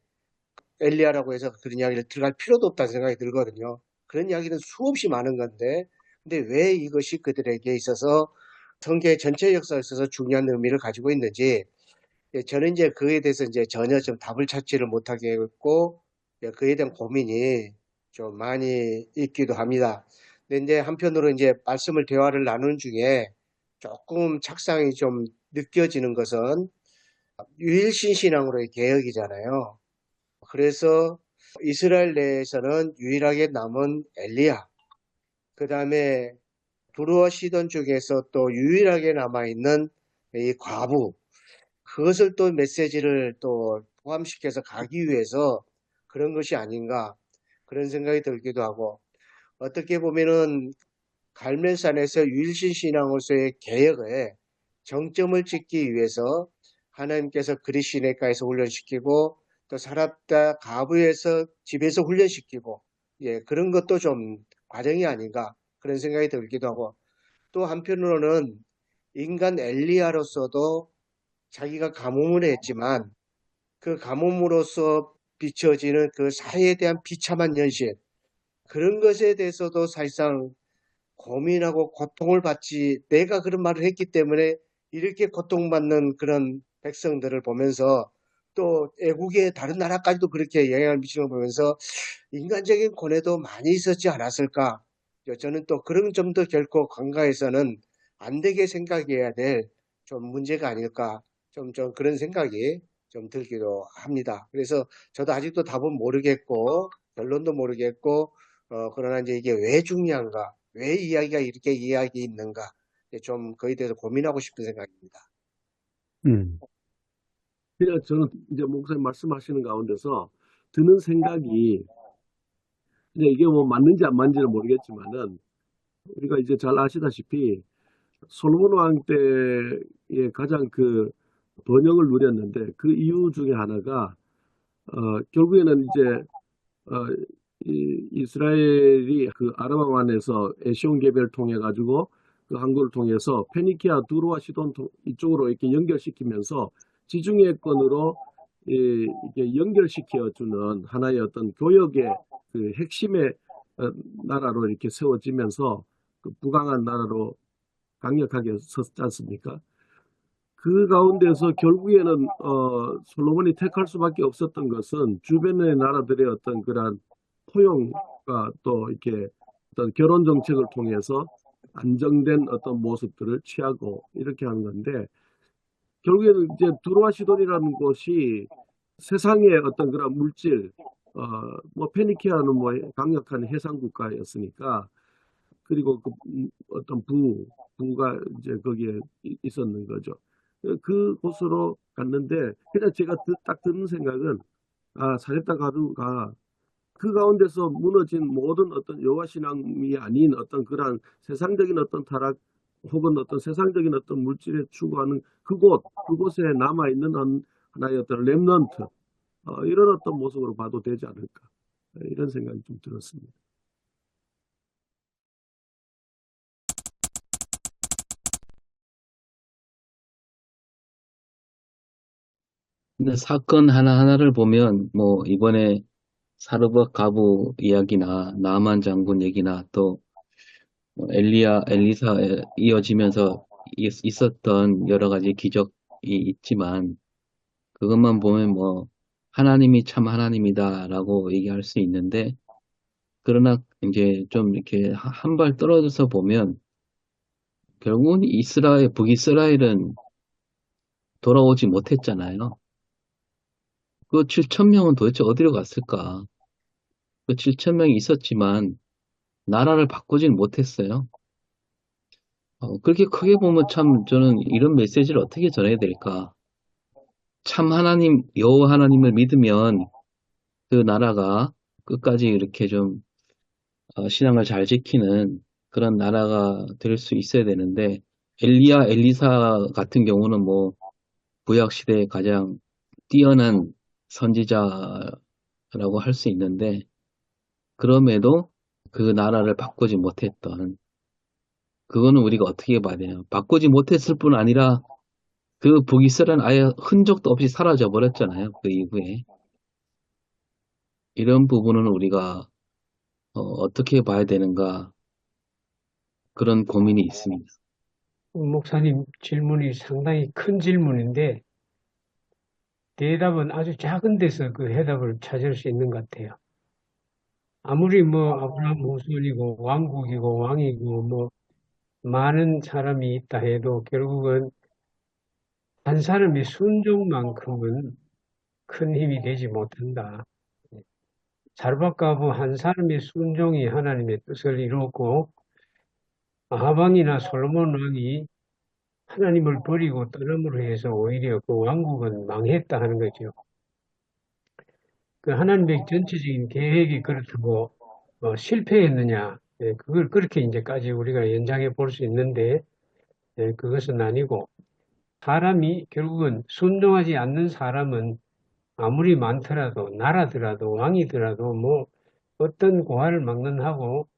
엘리야라고 해서 그런 이야기를 들어갈 필요도 없다는 생각이 들거든요. 그런 이야기는 수없이 많은 건데 근데 왜 이것이 그들에게 있어서 성경 전체 역사에 있어서 중요한 의미를 가지고 있는지 저는 이제 그에 대해서 이제 전혀 좀 답을 찾지를 못하게 했고 그에 대한 고민이 좀 많이 있기도 합니다. 근데 이제 한편으로 이제 말씀을 대화를 나누는 중에 조금 착상이 좀 느껴지는 것은 유일신 신앙으로의 개혁이잖아요. 그래서 이스라엘 내에서는 유일하게 남은 엘리야, 그 다음에 두루와 시돈 쪽에서 또 유일하게 남아있는 이 과부, 그것을 또 메시지를 또 포함시켜서 가기 위해서 그런 것이 아닌가 그런 생각이 들기도 하고 어떻게 보면은 갈멜산에서 유일신 신앙으로서의 개혁에 정점을 찍기 위해서 하나님께서 그리시네가에서 훈련시키고 또 사랍다 가부에서 집에서 훈련시키고 예 그런 것도 좀 과정이 아닌가 그런 생각이 들기도 하고 또 한편으로는 인간 엘리야로서도 자기가 가뭄을 했지만 그 가뭄으로써 비춰지는 그 사회에 대한 비참한 현실 그런 것에 대해서도 사실상 고민하고 고통을 받지 내가 그런 말을 했기 때문에 이렇게 고통받는 그런 백성들을 보면서 또 애국의 다른 나라까지도 그렇게 영향을 미치는 걸 보면서 인간적인 고뇌도 많이 있었지 않았을까. 저는 또 그런 점도 결코 관가에서는 안 되게 생각해야 될 좀 문제가 아닐까. 좀 그런 생각이 좀 들기도 합니다. 그래서 저도 아직도 답은 모르겠고 결론도 모르겠고 그러나 이제 이게 왜 중요한가, 왜 이야기가 이렇게 이야기 있는가, 좀 그에 대해서 고민하고 싶은 생각입니다. 그냥 저는 이제 목사님 말씀하시는 가운데서 드는 생각이 이제 이게 뭐 맞는지 안 맞는지는 모르겠지만은 우리가 이제 잘 아시다시피 솔로몬 왕 때에 가장 그 번영을 누렸는데 그 이유 중에 하나가 결국에는 이제 이스라엘이 그 아라바 완에서 에시온 계배를 통해 가지고 그 항구를 통해서 페니키아, 두로와 시돈 이쪽으로 이렇게 연결시키면서 지중해권으로 이게 연결시켜 주는 하나의 어떤 교역의 그 핵심의 나라로 이렇게 세워지면서 그 부강한 나라로 강력하게 섰지 않습니까? 그 가운데서 결국에는 솔로몬이 택할 수밖에 없었던 것은 주변의 나라들의 어떤 그러한 포용과 또 이렇게 어떤 결혼 정책을 통해서 안정된 어떤 모습들을 취하고 이렇게 하는 건데 결국에는 이제 두로와 시돈이라는 곳이 세상의 어떤 그런 물질, 뭐 페니키아는 뭐 강력한 해상 국가였으니까 그리고 그 어떤 부가 이제 거기에 있었는 거죠. 그곳으로 갔는데 그냥 제가 딱 드는 생각은 사렙다 가두가 그 가운데서 무너진 모든 어떤 여호와 신앙이 아닌 어떤 그러한 세상적인 어떤 타락 혹은 어떤 세상적인 어떤 물질에 추구하는 그곳에 남아 있는 하나의 어떤 렘넌트 이런 어떤 모습으로 봐도 되지 않을까 이런 생각이 좀 들었습니다. 근데 사건 하나하나를 보면, 뭐, 이번에 사르밧 가부 이야기나, 나만 장군 얘기나, 또, 엘리사에 이어지면서 있었던 여러 가지 기적이 있지만, 그것만 보면 뭐, 하나님이 참 하나님이다라고 얘기할 수 있는데, 그러나 이제 좀 이렇게 한 발 떨어져서 보면, 결국은 북이스라엘은 돌아오지 못했잖아요. 그 7천 명은 도대체 어디로 갔을까? 그 7천 명이 있었지만 나라를 바꾸진 못했어요. 그렇게 크게 보면 참 저는 이런 메시지를 어떻게 전해야 될까? 참 하나님, 여호와 하나님을 믿으면 그 나라가 끝까지 이렇게 좀 신앙을 잘 지키는 그런 나라가 될 수 있어야 되는데 엘리사 같은 경우는 뭐 구약 시대에 가장 뛰어난 선지자라고 할 수 있는데 그럼에도 그 나라를 바꾸지 못했던 그거는 우리가 어떻게 봐야 되냐. 바꾸지 못했을 뿐 아니라 그 북이스라엘은 아예 흔적도 없이 사라져 버렸잖아요. 그 이후에. 이런 부분은 우리가 어떻게 봐야 되는가 그런 고민이 있습니다. 목사님 질문이 상당히 큰 질문인데 대답은 아주 작은 데서 그 해답을 찾을 수 있는 것 같아요. 아무리 뭐 아브라함 후손이고 왕국이고 왕이고 뭐 많은 사람이 있다 해도 결국은 한 사람의 순종만큼은 큰 힘이 되지 못한다. 자르밧가부 한 사람의 순종이 하나님의 뜻을 이루었고 아합왕이나 솔로몬 왕이 하나님을 버리고 떠남으로 해서 오히려 그 왕국은 망했다 하는 거죠. 그 하나님의 전체적인 계획이 그렇다고 실패했느냐? 예, 그걸 그렇게 이제까지 우리가 연장해 볼 수 있는데 그것은 아니고 사람이 결국은 순종하지 않는 사람은 아무리 많더라도 나라더라도 왕이더라도 뭐 어떤 고화를 막론하고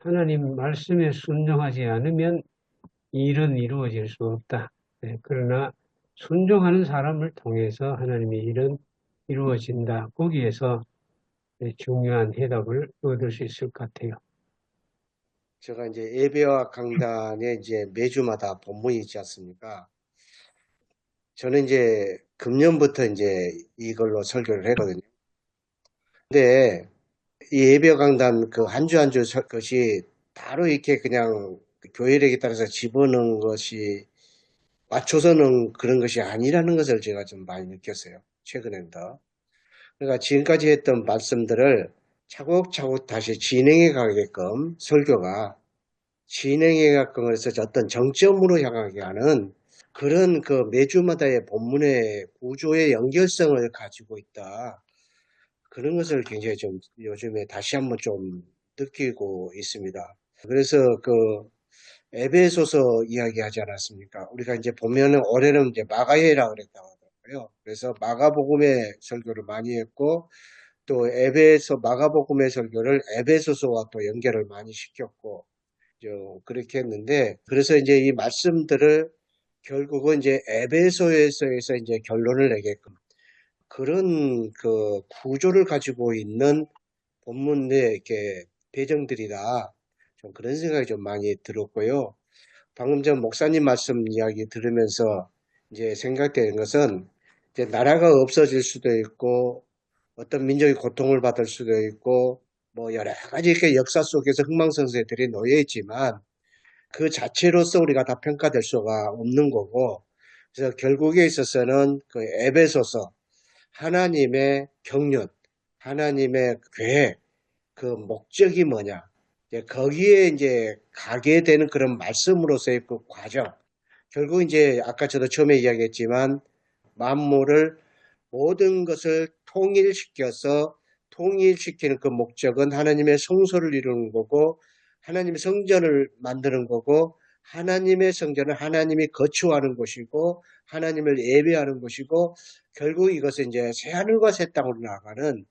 하나님 말씀에 순종하지 않으면 이 일은 이루어질 수 없다. 그러나 순종하는 사람을 통해서 하나님의 일은 이루어진다. 거기에서 중요한 해답을 얻을 수 있을 것 같아요. 제가 이제 예배와 강단에 이제 매주마다 본문이 있지 않습니까? 저는 이제 금년부터 이제 이걸로 설교를 했거든요. 근데 이 예배 강단 그 한 주 한 주 것이 바로 이렇게 그냥 교회력에 따라서 집어넣은 것이 맞춰서는 그런 것이 아니라는 것을 제가 좀 많이 느꼈어요. 최근엔 더. 그러니까 지금까지 했던 말씀들을 차곡차곡 다시 진행해 가게끔 설교가 진행해 가게끔 해서 어떤 정점으로 향하게 하는 그런 그 매주마다의 본문의 구조의 연결성을 가지고 있다. 그런 것을 굉장히 좀 요즘에 다시 한번 좀 느끼고 있습니다. 그래서 그 에베소서 이야기하지 않았습니까? 우리가 이제 보면은 올해는 이제 마가회라 그랬다고 하더라고요. 그래서 마가복음의 설교를 많이 했고 또 마가복음의 설교를 에베소서와 또 연결을 많이 시켰고 그렇게 했는데 그래서 이제 이 말씀들을 결국은 이제 에베소에서 이제 결론을 내게끔 그런 그 구조를 가지고 있는 본문의 이렇게 배경들이다. 좀 그런 생각이 좀 많이 들었고요. 방금 전 목사님 말씀 이야기 들으면서 이제 생각되는 것은 이제 나라가 없어질 수도 있고 어떤 민족이 고통을 받을 수도 있고 뭐 여러 가지 이렇게 역사 속에서 흥망성쇠들이 놓여 있지만 그 자체로서 우리가 다 평가될 수가 없는 거고 그래서 결국에 있어서는 그 에베소서 하나님의 경륜, 하나님의 계획, 그 목적이 뭐냐. 이제 거기에 이제 가게 되는 그런 말씀으로서의 그 과정. 결국 이제 아까 저도 처음에 이야기했지만 만물을 모든 것을 통일시키는 그 목적은 하나님의 성소를 이루는 거고 하나님의 성전을 만드는 거고 하나님의 성전은 하나님이 거주하는 곳이고 하나님을 예배하는 곳이고 결국 이것은 이제 새하늘과 새 땅으로 나가는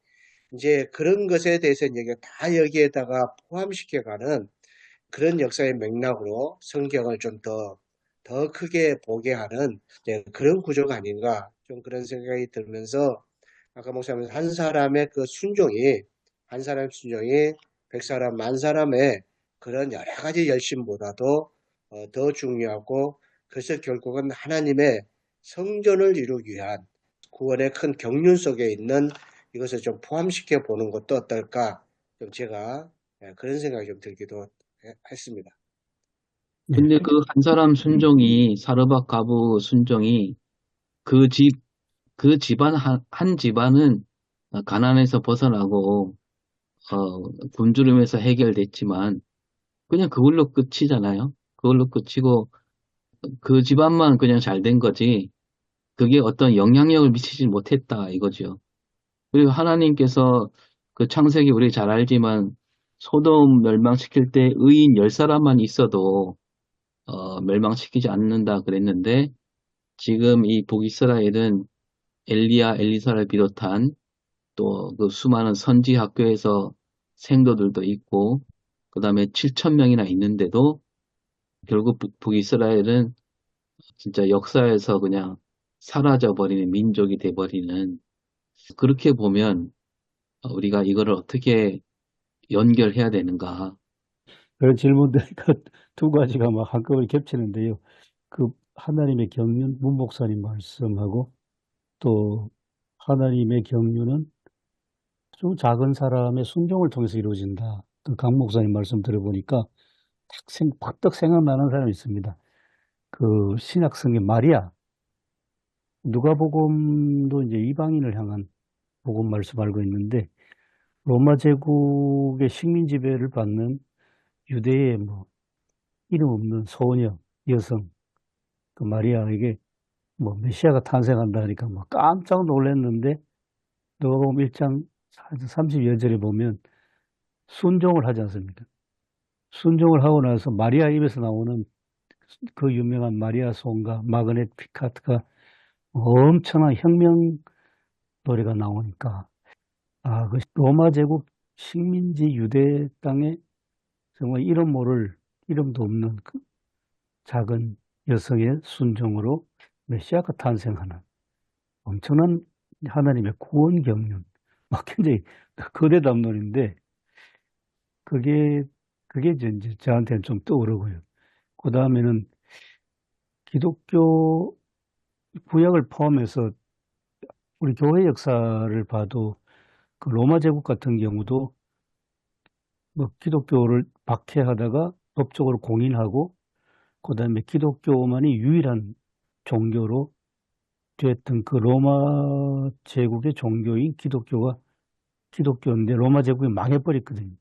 이제 그런 것에 대해서 이제 다 여기에다가 포함시켜가는 그런 역사의 맥락으로 성경을 좀 더 크게 보게 하는 그런 구조가 아닌가 좀 그런 생각이 들면서 아까 목사님 한 사람의 순종이 100사람, 10,000사람의 그런 여러 가지 열심보다도 더 중요하고 그래서 결국은 하나님의 성전을 이루기 위한 구원의 큰 경륜 속에 있는 이것을 좀 포함시켜 보는 것도 어떨까 좀 제가 그런 생각이 좀 들기도 했습니다. 근데 그 한 사람 순종이, 사르밧 가부 순종이 그 집안, 한 집안은 가난에서 벗어나고, 굶주림에서 해결됐지만, 그냥 그걸로 끝이잖아요. 그걸로 끝이고, 그 집안만 그냥 잘 된 거지, 그게 어떤 영향력을 미치지 못했다, 이거죠. 그리고 하나님께서 그 창세기 우리 잘 알지만, 소돔 멸망시킬 때 의인 10사람만 있어도, 멸망시키지 않는다 그랬는데, 지금 이 북이스라엘은 엘리야, 엘리사를 비롯한 또 그 수많은 선지 학교에서 생도들도 있고, 그 다음에 7,000명이나 있는데도 결국 북이스라엘은 진짜 역사에서 그냥 사라져버리는 민족이 돼버리는, 그렇게 보면 우리가 이거를 어떻게 연결해야 되는가. 그런 질문들이 두 가지가 막 한꺼번에 겹치는데요. 그 하나님의 경륜, 문 목사님 말씀하고 또 하나님의 경륜은 아주 작은 사람의 순종을 통해서 이루어진다. 또 강 목사님 말씀 들어보니까 팍떡 생각나는 사람이 있습니다. 그 신약성경 마리아, 누가복음도 이제 이방인을 향한 복음 말씀 알고 있는데 로마 제국의 식민 지배를 받는 유대의 뭐 이름 없는 소녀 여성 그 마리아에게 뭐 메시아가 탄생한다 하니까 막 깜짝 놀랐는데 누가복음 1장 30여 절에 보면 순종을 하지 않습니까? 순종을 하고 나서 마리아 입에서 나오는 그 유명한 마리아 송가 마그넷 피카트가 엄청난 혁명 노래가 나오니까 그 로마 제국 식민지 유대 땅에 정말 이름도 없는 그 작은 여성의 순종으로 메시아가 탄생하는 엄청난 하나님의 구원 경륜 막 굉장히 거대 담론인데 그게 이제 저한테는 좀 떠오르고요. 그 다음에는 기독교 구약을 포함해서 우리 교회 역사를 봐도 그 로마 제국 같은 경우도 뭐 기독교를 박해하다가 법적으로 공인하고 그 다음에 기독교만이 유일한 종교로 됐던 그 로마 제국의 종교인 기독교인데 로마 제국이 망해버렸거든요.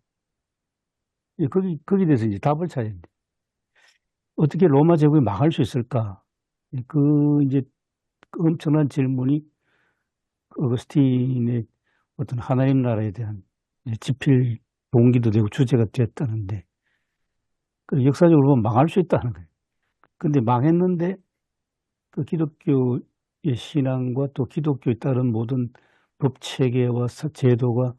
거기에 대해서 이제 답을 찾아야 돼. 어떻게 로마 제국이 망할 수 있을까? 이제 엄청난 질문이 어거스틴의 어떤 하나님 나라에 대한 지필 동기도 되고 주제가 됐다는데 그 역사적으로 보면 망할 수 있다는 거예요. 근데 망했는데 그 기독교의 신앙과 또 기독교에 따른 모든 법 체계와 제도가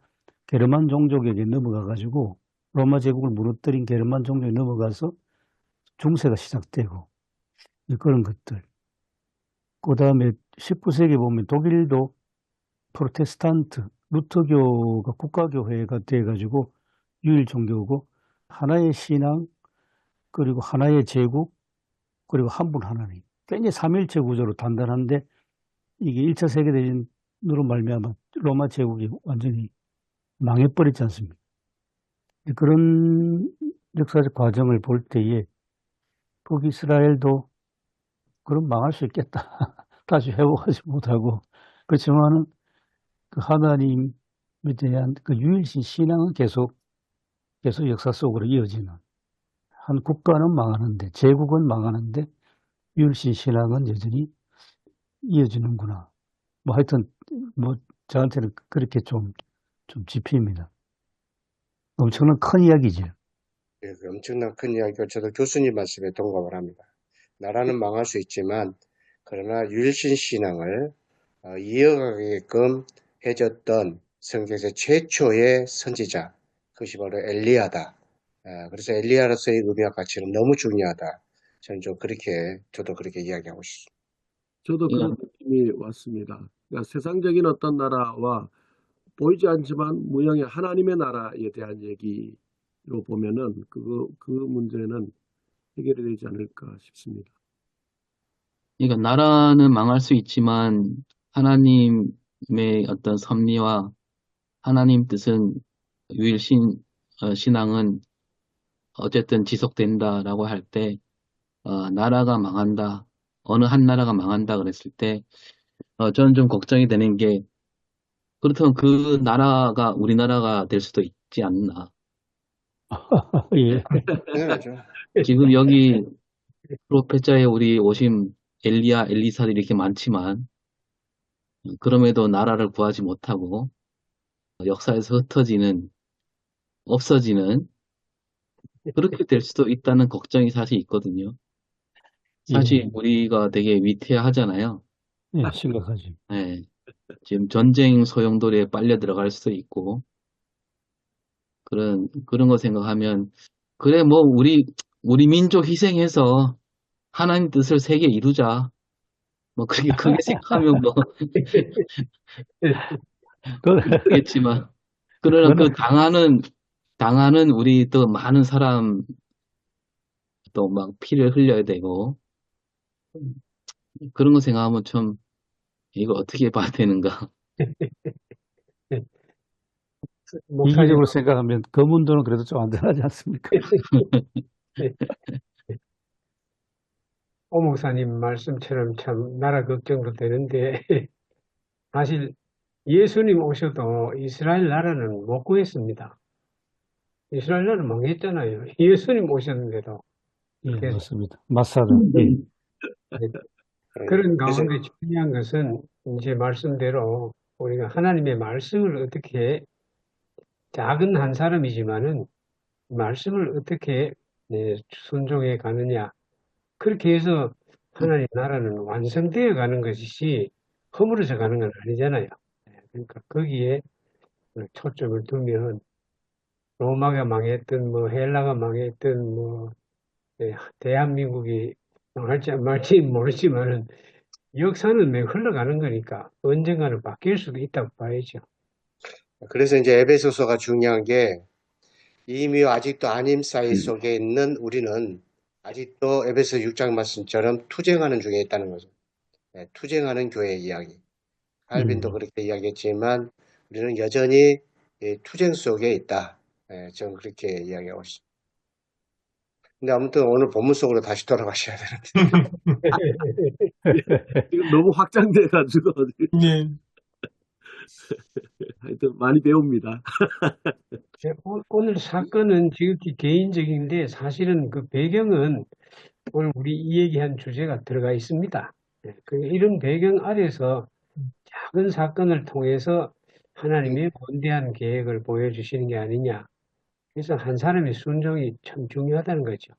게르만 종족에게 넘어가가지고 로마 제국을 무너뜨린 게르만 종족에 넘어가서 중세가 시작되고 그런 것들. 그 다음에 19세기에 보면 독일도 프로테스탄트, 루터교가 국가교회가 돼가지고 유일 종교고 하나의 신앙, 그리고 하나의 제국, 그리고 한 분 하나님. 굉장히 삼일체 구조로 단단한데 이게 1차 세계대전으로 말미암아 로마 제국이 완전히 망해버리지 않습니까? 그런 역사적 과정을 볼 때에 북이스라엘도 그럼 망할 수 있겠다. 다시 회복하지 못하고. 그렇지만은 그 하나님에 대한 그 유일신 신앙은 계속 역사 속으로 이어지는, 한 국가는 망하는데, 제국은 망하는데 유일신 신앙은 여전히 이어지는구나. 뭐 하여튼 뭐 저한테는 그렇게 좀 짚힙니다. 엄청난 큰 이야기죠. 예, 그 엄청난 큰 이야기고 저도 교수님 말씀에 동감을 합니다. 나라는 망할 수 있지만 그러나 유일신 신앙을 이어가게끔 해줬던 성경에서 최초의 선지자, 그것이 바로 엘리야다. 그래서 엘리야로서의 의미와 가치는 너무 중요하다. 저는 저도 그렇게 이야기하고 싶습니다. 저도 그런 느낌이 왔습니다. 그러니까 세상적인 어떤 나라와 보이지 않지만 무형의 하나님의 나라에 대한 얘기로 보면은 그 문제는 해결이 되지 않을까 싶습니다. 그러니까 나라는 망할 수 있지만 하나님의 어떤 섭리와 하나님 뜻은 신앙은 어쨌든 지속된다라고 할 때, 나라가 망한다, 어느 한 나라가 망한다 그랬을 때, 저는 좀 걱정이 되는 게, 그렇다면 그 나라가 우리나라가 될 수도 있지 않나. 예. 당연하죠. 지금 여기 프로페자에 우리 오신 엘리야, 엘리사들이 이렇게 많지만, 그럼에도 나라를 구하지 못하고, 역사에서 없어지는, 그렇게 될 수도 있다는 걱정이 사실 있거든요. 사실 우리가 되게 위태하잖아요. 예, 심각하죠. 네. 지금 전쟁 소용돌이에 빨려 들어갈 수도 있고, 그런 거 생각하면, 그래, 뭐, 우리 민족 희생해서 하나님 뜻을 세계 이루자. 뭐, 그렇게 크게 생각하면 뭐, 그렇겠지만, 그러나 그 당하는 우리 또 많은 사람 또 막 피를 흘려야 되고, 그런 거 생각하면 참, 이거 어떻게 봐야 되는가. 목사님, 이기적으로 생각하면 검은도는 그래도 좀 안전하지 않습니까? 오 목사님 말씀처럼 참 나라 걱정도 되는데 사실 예수님 오셔도 이스라엘 나라는 못 구했습니다. 이스라엘 나라는 망했잖아요. 예수님 오셨는데도. 예, 그래서 맞습니다. 마사가. 예. 그런 그래서 가운데 중요한 것은 이제 말씀대로 우리가 하나님의 말씀을 어떻게 작은 한 사람이지만은 말씀을 어떻게 순종해 가느냐. 그렇게 해서 하나님 나라는 완성되어 가는 것이지 허물어져 가는 건 아니잖아요. 그러니까 거기에 초점을 두면 로마가 망했든 뭐 헬라가 망했든 뭐 대한민국이 망할지 안 말지 모르지만은 역사는 매 흘러가는 거니까 언젠가는 바뀔 수도 있다고 봐야죠. 그래서 이제 에베소서가 중요한 게 이미 아직도 안임 사이 속에 있는 우리는 아직도 에베소 6장 말씀처럼 투쟁하는 중에 있다는 거죠. 투쟁하는 교회 이야기. 칼빈도 그렇게 이야기했지만 우리는 여전히 투쟁 속에 있다. 저는 그렇게 이야기하고 있습니다. 근데 아무튼 오늘 본문 속으로 다시 돌아가셔야 되는데. 지금 너무 확장돼가지고 네. 하여튼 많이 배웁니다. 오늘 사건은 지극히 개인적인데 사실은 그 배경은 오늘 우리 이 얘기한 주제가 들어가 있습니다. 이런 배경 아래서 작은 사건을 통해서 하나님의 원대한 계획을 보여주시는 게 아니냐. 그래서 한 사람의 순종이 참 중요하다는 거죠.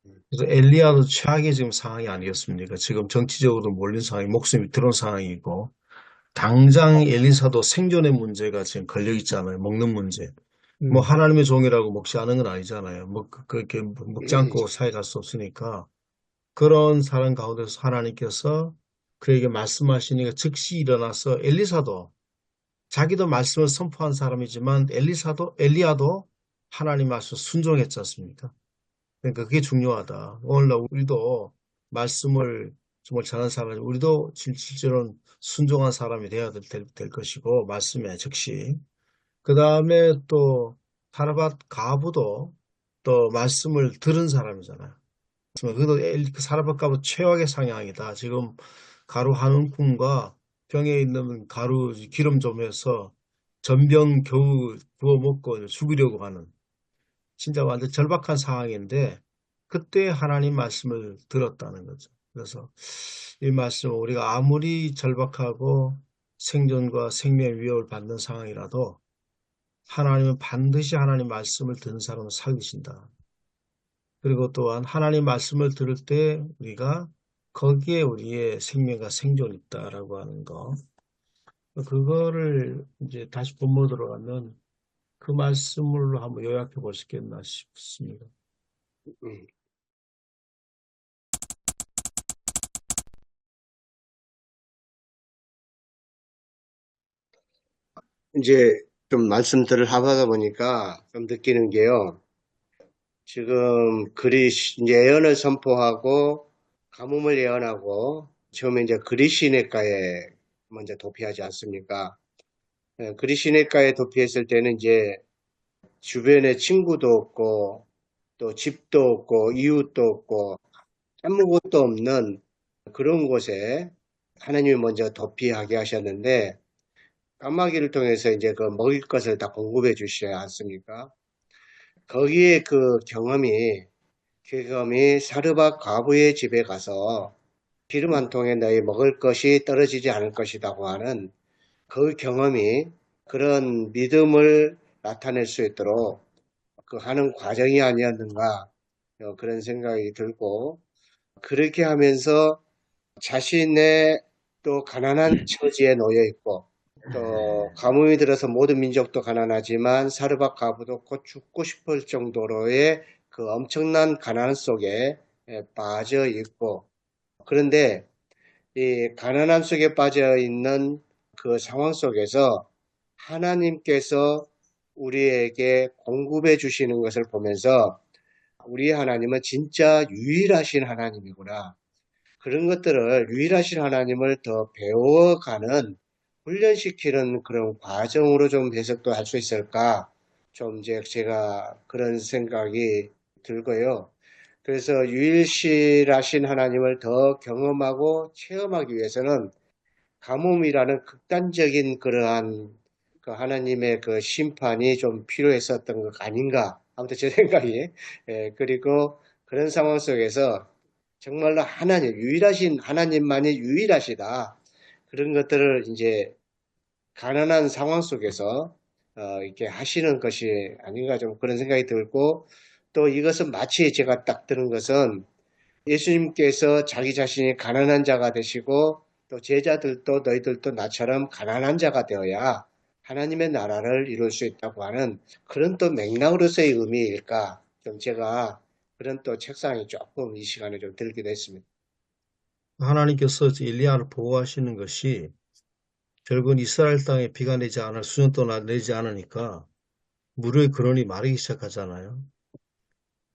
그래서 엘리야도 최악의 지금 상황이 아니었습니까? 지금 정치적으로 몰린 상황이, 목숨이 들어온 상황이고, 당장 엘리사도 생존의 문제가 지금 걸려 있잖아요. 먹는 문제. 뭐 하나님의 종이라고 먹지 않은 건 아니잖아요. 그렇게 먹지 않고 사회 갈 수 없으니까. 그런 사람 가운데서 하나님께서 그에게 말씀하시니까 즉시 일어나서 엘리사도 자기도 말씀을 선포한 사람이지만 엘리야도 하나님 말씀 순종했지 않습니까? 그러니까 그게 중요하다. 오늘날 우리도 말씀을 정말 전하는 사람이 우리도 실제로는 순종한 사람이 되어야 될 것이고 말씀에 즉시. 그 다음에 또 사르밧 가부도 또 말씀을 들은 사람이잖아요. 그래도 사르밧 가부 최악의 상황이다. 지금 가루 한 움큼과 병에 있는 가루, 기름 좀 해서 전병 겨우 구워 먹고 죽이려고 하는 진짜 완전 절박한 상황인데 그때 하나님 말씀을 들었다는 거죠. 그래서 이 말씀은 우리가 아무리 절박하고 생존과 생명의 위협을 받는 상황이라도 하나님은 반드시 하나님 말씀을 듣는 사람을 살리신다. 그리고 또한 하나님 말씀을 들을 때 우리가 거기에 우리의 생명과 생존이 있다라고 하는 거. 그거를 이제 다시 본문으로 들어가면 그 말씀으로 한번 요약해 볼 수 있겠나 싶습니다. 음. 이제 좀 말씀들을 하다 보니까 좀 느끼는 게요. 지금 이제 예언을 선포하고 가뭄을 예언하고 처음에 이제 그리시네가에 먼저 도피하지 않습니까? 그리시네가에 도피했을 때는 이제 주변에 친구도 없고 또 집도 없고 이웃도 없고 아무것도 없는 그런 곳에 하나님이 먼저 도피하게 하셨는데 까마귀를 통해서 이제 그 먹일 것을 다 공급해 주셔야 않습니까? 거기에 그 경험이 사르밧 과부의 집에 가서 기름 한 통에 너희 먹을 것이 떨어지지 않을 것이라고 하는 그 경험이 그런 믿음을 나타낼 수 있도록 그 하는 과정이 아니었는가 그런 생각이 들고 그렇게 하면서 자신의 또 가난한 처지에 놓여 있고 또 가뭄이 들어서 모든 민족도 가난하지만 사르밧 과부도 곧 죽고 싶을 정도로의 그 엄청난 가난 속에 빠져 있고 그런데 이 가난함 속에 빠져 있는 그 상황 속에서 하나님께서 우리에게 공급해 주시는 것을 보면서 우리 하나님은 진짜 유일하신 하나님이구나. 그런 것들을 유일하신 하나님을 더 배워가는 훈련시키는 그런 과정으로 좀 해석도 할 수 있을까? 좀 이제 제가 그런 생각이 들고요. 그래서 유일하신 하나님을 더 경험하고 체험하기 위해서는 가뭄이라는 극단적인 그러한 그 하나님의 그 심판이 좀 필요했었던 것 아닌가. 아무튼 제 생각이. 그리고 그런 상황 속에서 정말로 유일하신 하나님만이 유일하시다. 그런 것들을 이제 가난한 상황 속에서 이렇게 하시는 것이 아닌가 좀 그런 생각이 들고 또 이것은 마치 제가 딱 들은 것은 예수님께서 자기 자신이 가난한 자가 되시고 또 제자들도 너희들도 나처럼 가난한 자가 되어야 하나님의 나라를 이룰 수 있다고 하는 그런 또 맥락으로서의 의미일까 좀 제가 그런 또 책상이 조금 이 시간에 좀 들기도 했습니다. 하나님께서 엘리야를 보호하시는 것이 결국은 이스라엘 땅에 비가 내지 않을 수년 동안 내지 않으니까 물의 근원이 마르기 시작하잖아요.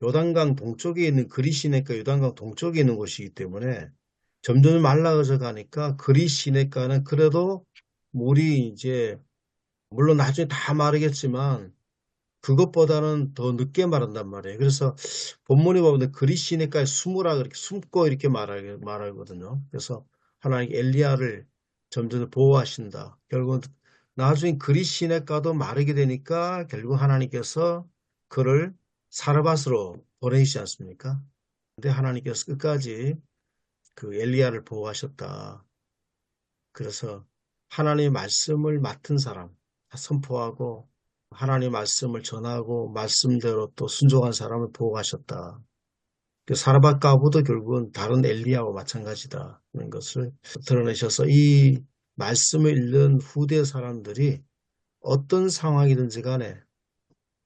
요단강 동쪽에 있는 그리시네가 요단강 동쪽에 있는 곳이기 때문에 점점 말라져 가니까 그리시네가는 그래도 물이 이제 물론 나중에 다 마르겠지만 그것보다는 더 늦게 마른단 말이에요. 그래서 본문에 보면 그리시네가에 숨으라 그렇게 숨고 이렇게 말하거든요. 그래서 하나님 엘리야를 점점 보호하신다. 결국은 나중에 그리시네가도 마르게 되니까 결국 하나님께서 그를 사르밧으로 보내시지 않습니까? 근데 하나님께서 끝까지 그 엘리야를 보호하셨다. 그래서 하나님의 말씀을 맡은 사람, 선포하고 하나님의 말씀을 전하고 말씀대로 또 순종한 사람을 보호하셨다. 사르밧 가부도 결국은 다른 엘리야와 마찬가지다. 그런 것을 드러내셔서 이 말씀을 읽는 후대 사람들이 어떤 상황이든지 간에